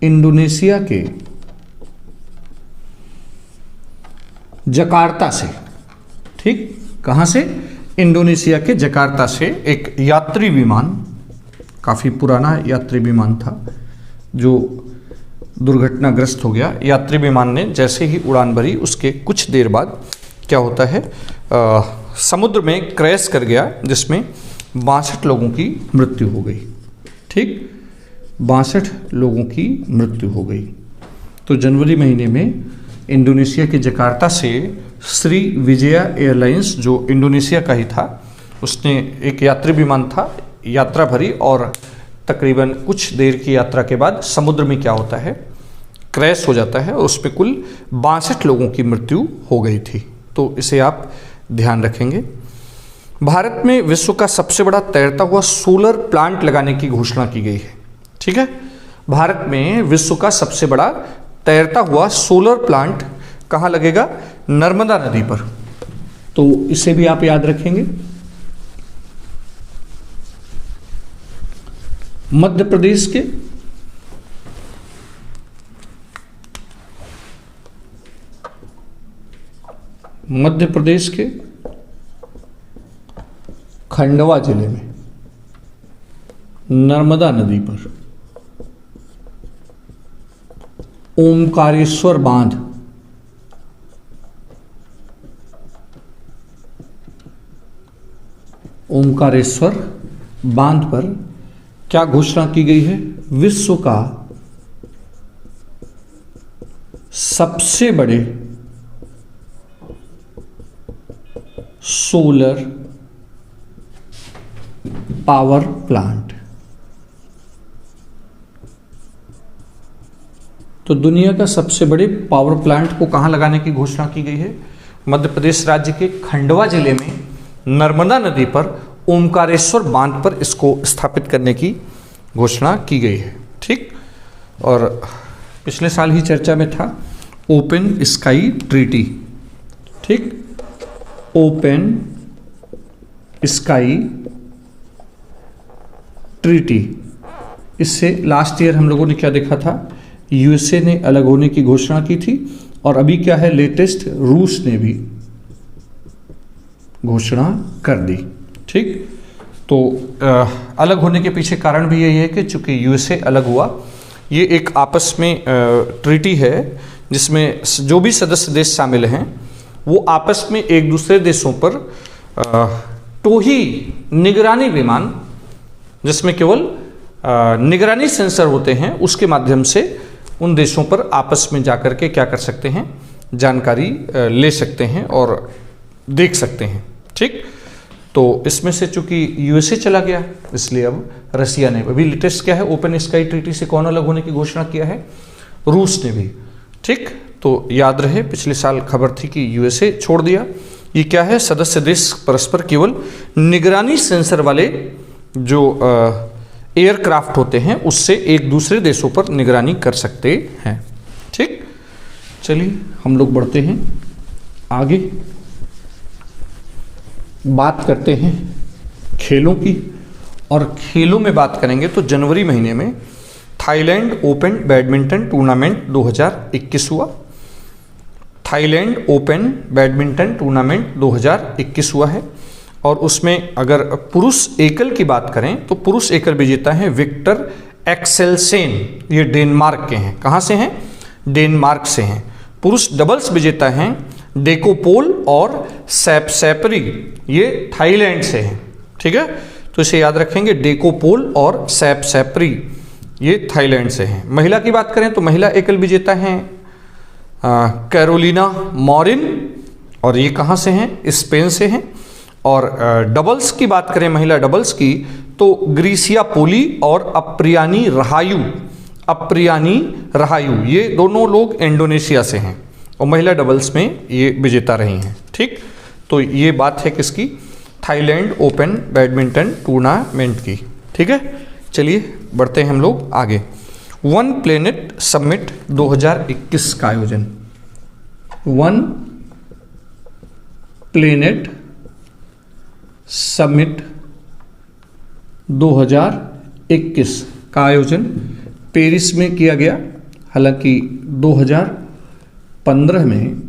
इंडोनेशिया के जकार्ता से, ठीक, कहाँ से? इंडोनेशिया के जकार्ता से एक यात्री विमान, काफ़ी पुराना यात्री विमान था जो दुर्घटनाग्रस्त हो गया। यात्री विमान ने जैसे ही उड़ान भरी उसके कुछ देर बाद क्या होता है, समुद्र में क्रैश कर गया, जिसमें 62 लोगों की मृत्यु हो गई। ठीक, 62 लोगों की मृत्यु हो गई। तो जनवरी महीने में इंडोनेशिया के जकार्ता से श्री विजया एयरलाइंस, जो इंडोनेशिया का ही था, उसने एक यात्री विमान था, यात्रा भरी और तकरीबन कुछ देर की यात्रा के बाद समुद्र में क्या होता है, क्रैश हो जाता है और उस पर कुल 62 लोगों की मृत्यु हो गई थी। तो इसे आप ध्यान रखेंगे। भारत में विश्व का सबसे बड़ा तैरता हुआ सोलर प्लांट लगाने की घोषणा की गई है। ठीक है, भारत में विश्व का सबसे बड़ा तैरता हुआ सोलर प्लांट कहाँ लगेगा? नर्मदा नदी पर। तो इसे भी आप याद रखेंगे। मध्य प्रदेश के खंडवा जिले में नर्मदा नदी पर ओमकारेश्वर बांध, ओमकारेश्वर बांध पर क्या घोषणा की गई है? विश्व का सबसे बड़े सोलर पावर प्लांट। तो दुनिया का सबसे बड़े पावर प्लांट को कहां लगाने की घोषणा की गई है? मध्य प्रदेश राज्य के खंडवा जिले में नर्मदा नदी पर ओमकारेश्वर बांध पर इसको स्थापित करने की घोषणा की गई है। ठीक, और पिछले साल ही चर्चा में था ओपन स्काई ट्रीटी। ठीक, ओपन स्काई ट्रीटी, इससे लास्ट ईयर हम लोगों ने क्या देखा था? यूएसए ने अलग होने की घोषणा की थी और अभी क्या है, लेटेस्ट रूस ने भी घोषणा कर दी। ठीक, तो अलग होने के पीछे कारण भी यही है कि चूंकि यूएसए अलग हुआ, ये एक आपस में ट्रीटी है जिसमें जो भी सदस्य देश शामिल हैं वो आपस में एक दूसरे देशों पर टोही निगरानी विमान, जिसमें केवल निगरानी सेंसर होते हैं, उसके माध्यम से उन देशों पर आपस में जाकर के क्या कर सकते हैं, जानकारी ले सकते हैं और देख सकते हैं। ठीक, तो इसमें से चूंकि यूएसए चला गया इसलिए अब रसिया ने, अभी लेटेस्ट क्या है, ओपन स्काई ट्रीटी से कौन अलग होने की घोषणा किया है? रूस ने भी। ठीक, तो याद रहे पिछले साल खबर थी कि यूएसए छोड़ दिया। ये क्या है? सदस्य देश परस्पर केवल निगरानी सेंसर वाले जो एयरक्राफ्ट होते हैं उससे एक दूसरे देशों पर निगरानी कर सकते हैं। ठीक, चलिए हम लोग बढ़ते हैं आगे, बात करते हैं खेलों की। और खेलों में बात करेंगे तो जनवरी महीने में थाईलैंड ओपन बैडमिंटन टूर्नामेंट 2021 हुआ। थाईलैंड ओपन बैडमिंटन टूर्नामेंट 2021 हुआ है और उसमें अगर पुरुष एकल की बात करें तो पुरुष एकल विजेता हैं विक्टर एक्सेलसेन, ये डेनमार्क के हैं। कहाँ से हैं? डेनमार्क से हैं। पुरुष डबल्स विजेता हैं डेकोपोल और सैपसैपरी, ये थाईलैंड से हैं। ठीक है, तो इसे याद रखेंगे, डेकोपोल और सैपसैपरी ये थाईलैंड से हैं। महिला की बात करें तो महिला एकल विजेता हैं कैरोलिना मॉरिन और ये कहाँ से हैं? स्पेन से हैं। और डबल्स की बात करें, महिला डबल्स की, तो ग्रीसिया पोली और अप्रियानी रहायू ये दोनों लोग इंडोनेशिया से हैं और महिला डबल्स में ये विजेता रही हैं। ठीक, तो ये बात है किसकी? थाईलैंड ओपन बैडमिंटन टूर्नामेंट की। ठीक है, चलिए बढ़ते हैं हम लोग आगे। वन प्लेनेट समिट 2021 का आयोजन, वन प्लेनेट समिट 2021 का आयोजन पेरिस में किया गया। हालांकि 2015 में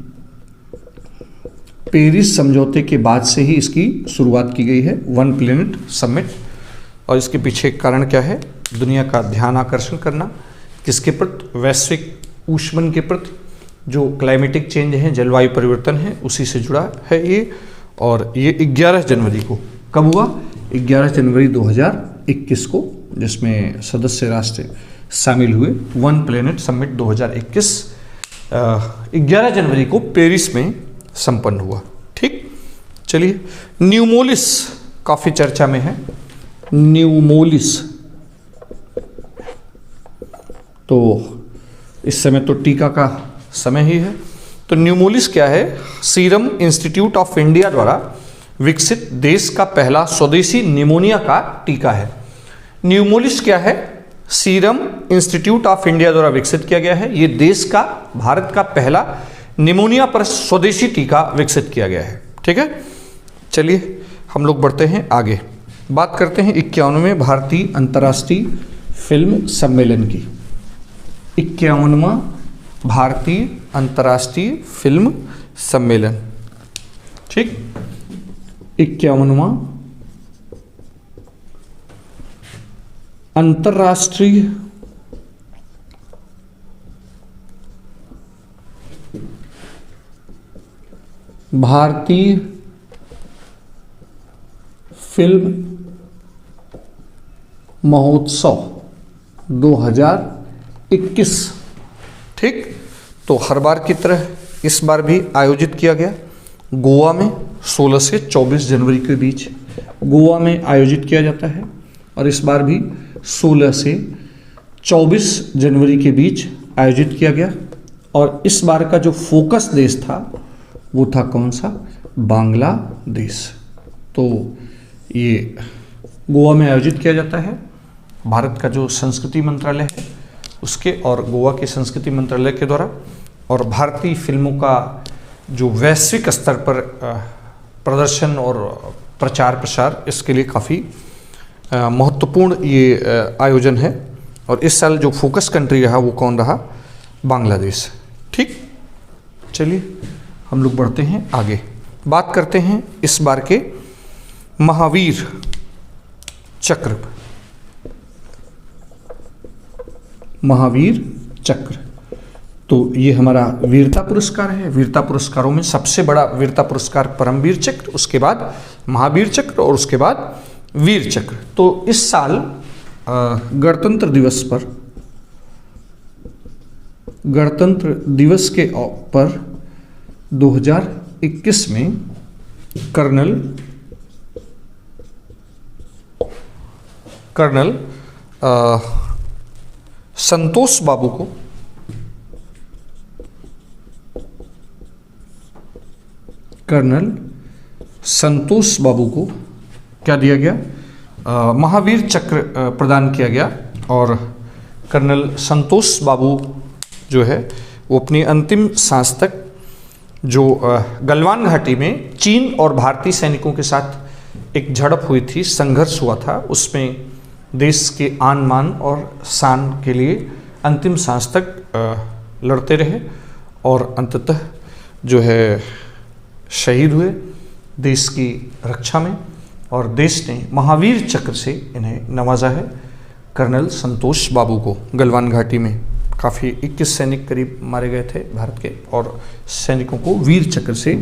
पेरिस समझौते के बाद से ही इसकी शुरुआत की गई है, वन प्लेनेट समिट। और इसके पीछे कारण क्या है? दुनिया का ध्यान आकर्षण करना किसके प्रति? वैश्विक ऊष्मन के प्रति, जो क्लाइमेटिक चेंज है, जलवायु परिवर्तन है, उसी से जुड़ा है ये। और ये 11 जनवरी को कब हुआ? 11 जनवरी 2021 को जिसमें सदस्य राष्ट्र शामिल हुए। वन प्लेनेट समिट 2021 11 जनवरी को पेरिस में संपन्न हुआ। ठीक, चलिए न्यूमोलिस काफ़ी चर्चा में है। न्यूमोलिस, तो इस समय तो टीका का समय ही है। तो न्यूमोलिस क्या है? सीरम इंस्टीट्यूट ऑफ इंडिया द्वारा विकसित देश का पहला स्वदेशी निमोनिया का टीका है। न्यूमोलिस क्या है? सीरम इंस्टीट्यूट ऑफ इंडिया द्वारा विकसित किया गया है। ये देश का, भारत का पहला निमोनिया पर स्वदेशी टीका विकसित किया गया है। ठीक है, चलिए हम लोग बढ़ते हैं आगे, बात करते हैं 51वें भारतीय अंतर्राष्ट्रीय फिल्म सम्मेलन की। 51वां भारतीय अंतर्राष्ट्रीय फिल्म सम्मेलन। ठीक, 51वां अंतर्राष्ट्रीय भारतीय फिल्म महोत्सव 2021। ठीक, तो हर बार की तरह इस बार भी आयोजित किया गया गोवा में 16 से 24 जनवरी के बीच गोवा में आयोजित किया जाता है। और इस बार भी 16 से 24 जनवरी के बीच आयोजित किया गया। और इस बार का जो फोकस देश था वो था कौन सा? बांग्लादेश। तो ये गोवा में आयोजित किया जाता है। भारत का जो संस्कृति मंत्रालय है उसके और गोवा के संस्कृति मंत्रालय के द्वारा, और भारतीय फिल्मों का जो वैश्विक स्तर पर प्रदर्शन और प्रचार प्रसार, इसके लिए काफ़ी महत्वपूर्ण ये आयोजन है। और इस साल जो फोकस कंट्री रहा वो कौन रहा? बांग्लादेश। ठीक, चलिए हम लोग बढ़ते हैं आगे, बात करते हैं इस बार के महावीर चक्र। महावीर चक्र, तो ये हमारा वीरता पुरस्कार है। वीरता पुरस्कारों में सबसे बड़ा वीरता पुरस्कार परमवीर चक्र, उसके बाद महावीर चक्र और उसके बाद वीर चक्र। तो इस साल गणतंत्र दिवस पर, गणतंत्र दिवस के पर 2021 में कर्नल संतोष बाबू को क्या दिया गया? महावीर चक्र प्रदान किया गया। और कर्नल संतोष बाबू जो है वो अपनी अंतिम सांस तक जो गलवान घाटी में चीन और भारतीय सैनिकों के साथ एक झड़प हुई थी, संघर्ष हुआ था, उसमें देश के आन मान और शान के लिए अंतिम सांस तक लड़ते रहे और अंततः जो है शहीद हुए देश की रक्षा में। और देश ने महावीर चक्र से इन्हें नवाजा है, कर्नल संतोष बाबू को। गलवान घाटी में काफ़ी 21 सैनिक करीब मारे गए थे भारत के, और सैनिकों को वीर चक्र से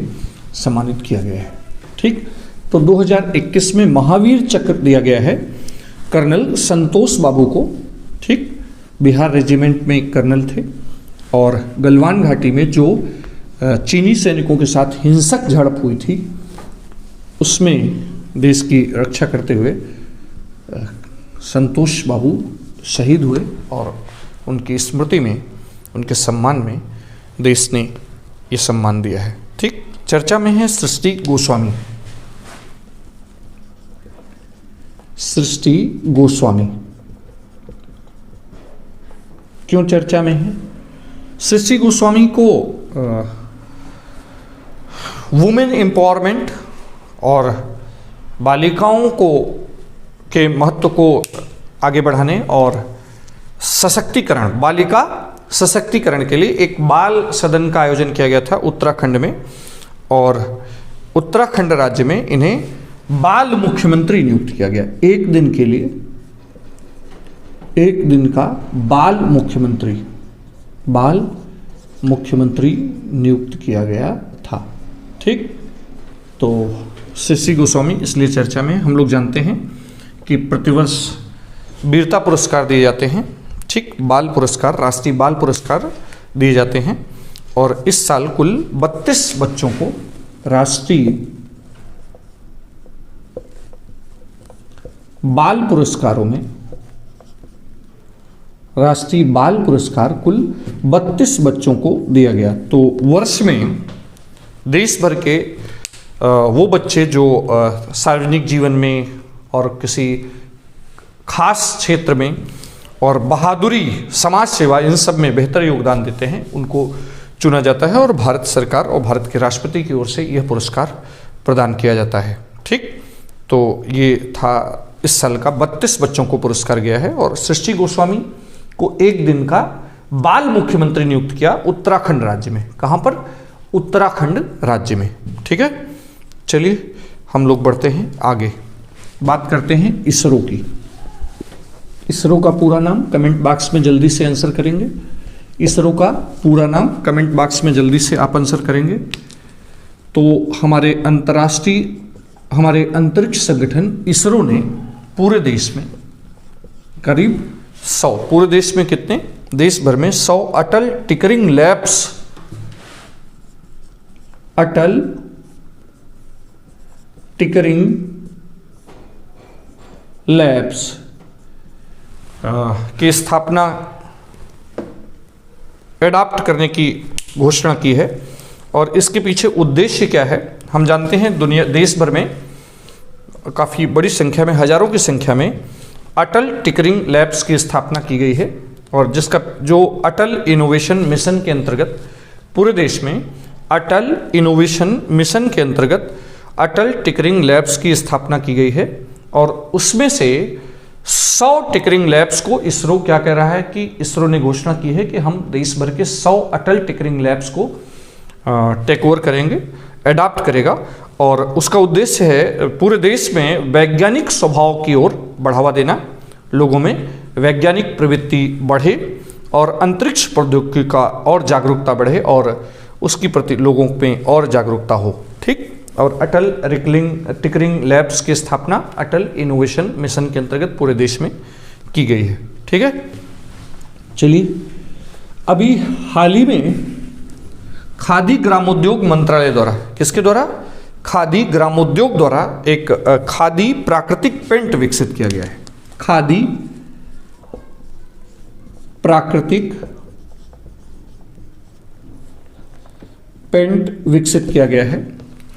सम्मानित किया गया है। ठीक, तो 2021 में महावीर चक्र दिया गया है कर्नल संतोष बाबू को। ठीक, बिहार रेजिमेंट में कर्नल थे और गलवान घाटी में जो चीनी सैनिकों के साथ हिंसक झड़प हुई थी उसमें देश की रक्षा करते हुए संतोष बाबू शहीद हुए, और उनकी स्मृति में, उनके सम्मान में देश ने ये सम्मान दिया है। ठीक, चर्चा में है सृष्टि गोस्वामी। सृष्टि गोस्वामी क्यों चर्चा में है? सृष्टि गोस्वामी को वुमेन एम्पावरमेंट और बालिकाओं को के महत्व को आगे बढ़ाने और सशक्तिकरण, बालिका सशक्तिकरण के लिए एक बाल सदन का आयोजन किया गया था उत्तराखंड में। और उत्तराखंड राज्य में इन्हें बाल मुख्यमंत्री नियुक्त किया गया। एक दिन के लिए, एक दिन का बाल मुख्यमंत्री नियुक्त किया गया था। ठीक, तो सृष्टि गोस्वामी इसलिए चर्चा में। हम लोग जानते हैं कि प्रतिवर्ष वीरता पुरस्कार दिए जाते हैं, ठीक, बाल पुरस्कार, राष्ट्रीय बाल पुरस्कार दिए जाते हैं। और इस साल कुल 32 बच्चों को राष्ट्रीय बाल पुरस्कारों में, राष्ट्रीय बाल पुरस्कार कुल 32 बच्चों को दिया गया। तो वर्ष में देश भर के वो बच्चे जो सार्वजनिक जीवन में और किसी खास क्षेत्र में और बहादुरी, समाज सेवा, इन सब में बेहतर योगदान देते हैं, उनको चुना जाता है और भारत सरकार और भारत के राष्ट्रपति की ओर से यह पुरस्कार प्रदान किया जाता है। ठीक, तो ये था इस साल का 32 बच्चों को पुरस्कार गया है। और सृष्टि गोस्वामी को एक दिन का बाल मुख्यमंत्री नियुक्त किया उत्तराखंड राज्य में। कहां पर? उत्तराखंड राज्य में। ठीक है, चलिए हम लोग बढ़ते हैं आगे, बात करते हैं इसरो की। इसरो का पूरा नाम कमेंट बॉक्स में जल्दी से आंसर करेंगे। इसरो का पूरा नाम कमेंट बॉक्स में जल्दी से आप आंसर करेंगे। तो हमारे अंतरिक्ष संगठन इसरो ने पूरे देश में करीब 100, पूरे देश में कितने? देश भर में 100 अटल टिकरिंग लैब्स, अटल टिकरिंग लैब्स की स्थापना एडॉप्ट करने की घोषणा की है। और इसके पीछे उद्देश्य क्या है? हम जानते हैं देश भर में काफ़ी बड़ी संख्या में, हजारों की संख्या में अटल टिकरिंग लैब्स की स्थापना की गई है। और जिसका जो अटल इनोवेशन मिशन के अंतर्गत पूरे देश में अटल इनोवेशन मिशन के अंतर्गत अटल टिकरिंग लैब्स की स्थापना की गई है। और उसमें से 100 टिकरिंग लैब्स को इसरो क्या कह रहा है कि इसरो ने घोषणा की है कि हम देश भर के 100 अटल टिकरिंग लैब्स को टेक ओवर करेंगे, एडॉप्ट करेगा। और उसका उद्देश्य है पूरे देश में वैज्ञानिक स्वभाव की ओर बढ़ावा देना, लोगों में वैज्ञानिक प्रवृत्ति बढ़े और अंतरिक्ष प्रौद्योगिकी का और जागरूकता बढ़े और उसकी प्रति लोगों में और जागरूकता हो। ठीक, और अटल टिकरिंग लैब्स की स्थापना अटल इनोवेशन मिशन के अंतर्गत पूरे देश में की गई है। ठीक है, चलिए अभी हाल ही में खादी ग्रामोद्योग मंत्रालय द्वारा, किसके द्वारा? खादी ग्रामोद्योग द्वारा एक खादी प्राकृतिक पेंट विकसित किया गया है। खादी प्राकृतिक पेंट विकसित किया गया है।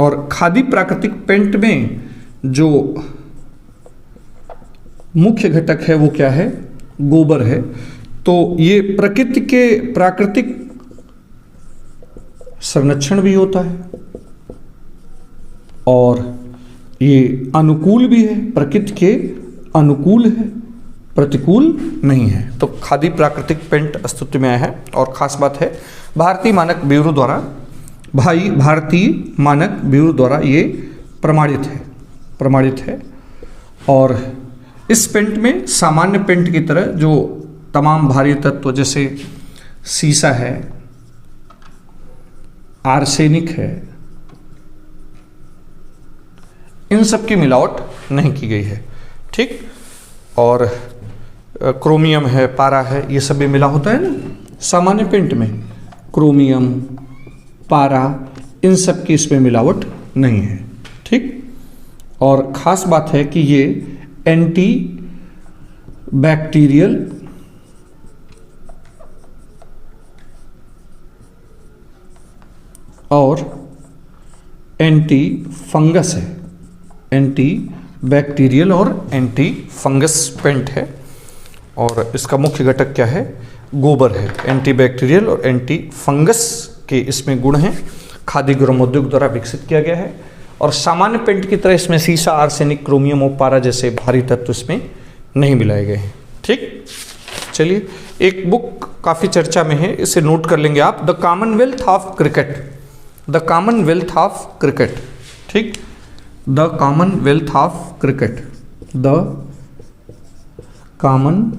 और खादी प्राकृतिक पेंट में जो मुख्य घटक है वो क्या है? गोबर है। तो ये प्रकृति के प्राकृतिक संरक्षण भी होता है और ये अनुकूल भी है, प्रकृति के अनुकूल है, प्रतिकूल नहीं है। तो खादी प्राकृतिक पेंट अस्तित्व में आया है। और खास बात है भारतीय मानक ब्यूरो द्वारा ये प्रमाणित है। और इस पेंट में सामान्य पेंट की तरह जो तमाम भारी तत्व जैसे सीसा है, आर्सेनिक है, इन सब की मिलावट नहीं की गई है। ठीक, और क्रोमियम है, पारा है, ये सब भी मिला होता है ना सामान्य पेंट में। क्रोमियम, पारा, इन सब की इसमें मिलावट नहीं है। ठीक, और ख़ास बात है कि ये एंटी बैक्टीरियल और एंटी फंगस है, एंटी बैक्टीरियल और एंटी फंगस पेंट है। और इसका मुख्य घटक क्या है? गोबर है। एंटी बैक्टीरियल और एंटी फंगस के इसमें गुण हैं। खादी ग्रामोद्योग द्वारा विकसित किया गया है। और सामान्य पेंट की तरह इसमें सीसा, आर्सेनिक, क्रोमियम और पारा जैसे भारी तत्व इसमें नहीं मिलाए गए हैं। ठीक, चलिए एक बुक काफ़ी चर्चा में है, इसे नोट कर लेंगे आप, the commonwealth of cricket, the commonwealth of cricket. ठीक, the commonwealth of cricket, the commonwealth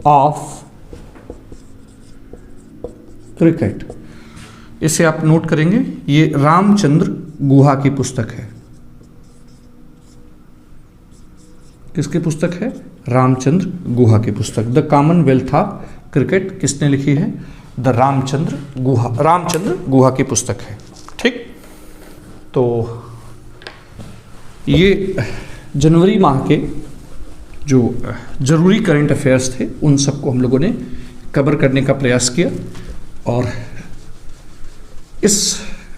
of cricket, इसे आप नोट करेंगे। ये रामचंद्र गुहा की पुस्तक है। किसकी पुस्तक है? रामचंद्र गुहा की पुस्तक। द कॉमनवेल्थ ऑफ क्रिकेट किसने लिखी है? द रामचंद्र गुहा की पुस्तक है। ठीक, तो ये जनवरी माह के जो जरूरी करंट अफेयर्स थे उन सबको हम लोगों ने कवर करने का प्रयास किया। और इस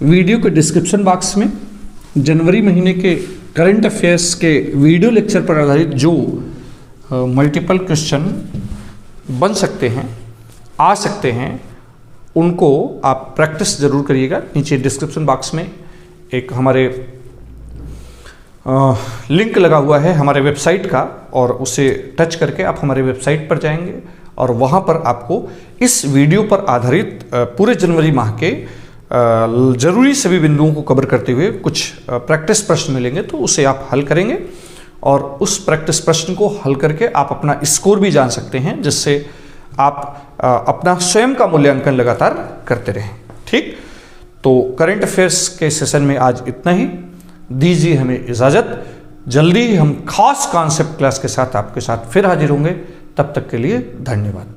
वीडियो के डिस्क्रिप्शन बॉक्स में जनवरी महीने के करंट अफेयर्स के वीडियो लेक्चर पर आधारित जो मल्टीपल क्वेश्चन बन सकते हैं, आ सकते हैं, उनको आप प्रैक्टिस ज़रूर करिएगा। नीचे डिस्क्रिप्शन बॉक्स में एक हमारे लिंक लगा हुआ है हमारे वेबसाइट का, और उसे टच करके आप हमारे वेबसाइट पर जाएंगे और वहाँ पर आपको इस वीडियो पर आधारित पूरे जनवरी माह के जरूरी सभी बिंदुओं को कवर करते हुए कुछ प्रैक्टिस प्रश्न मिलेंगे, तो उसे आप हल करेंगे और उस प्रैक्टिस प्रश्न को हल करके आप अपना स्कोर भी जान सकते हैं, जिससे आप अपना स्वयं का मूल्यांकन लगातार करते रहें। ठीक, तो करंट अफेयर्स के सेशन में आज इतना ही। दीजिए हमें इजाज़त। जल्दी ही हम खास कॉन्सेप्ट क्लास के साथ आपके साथ फिर हाजिर होंगे। तब तक के लिए धन्यवाद।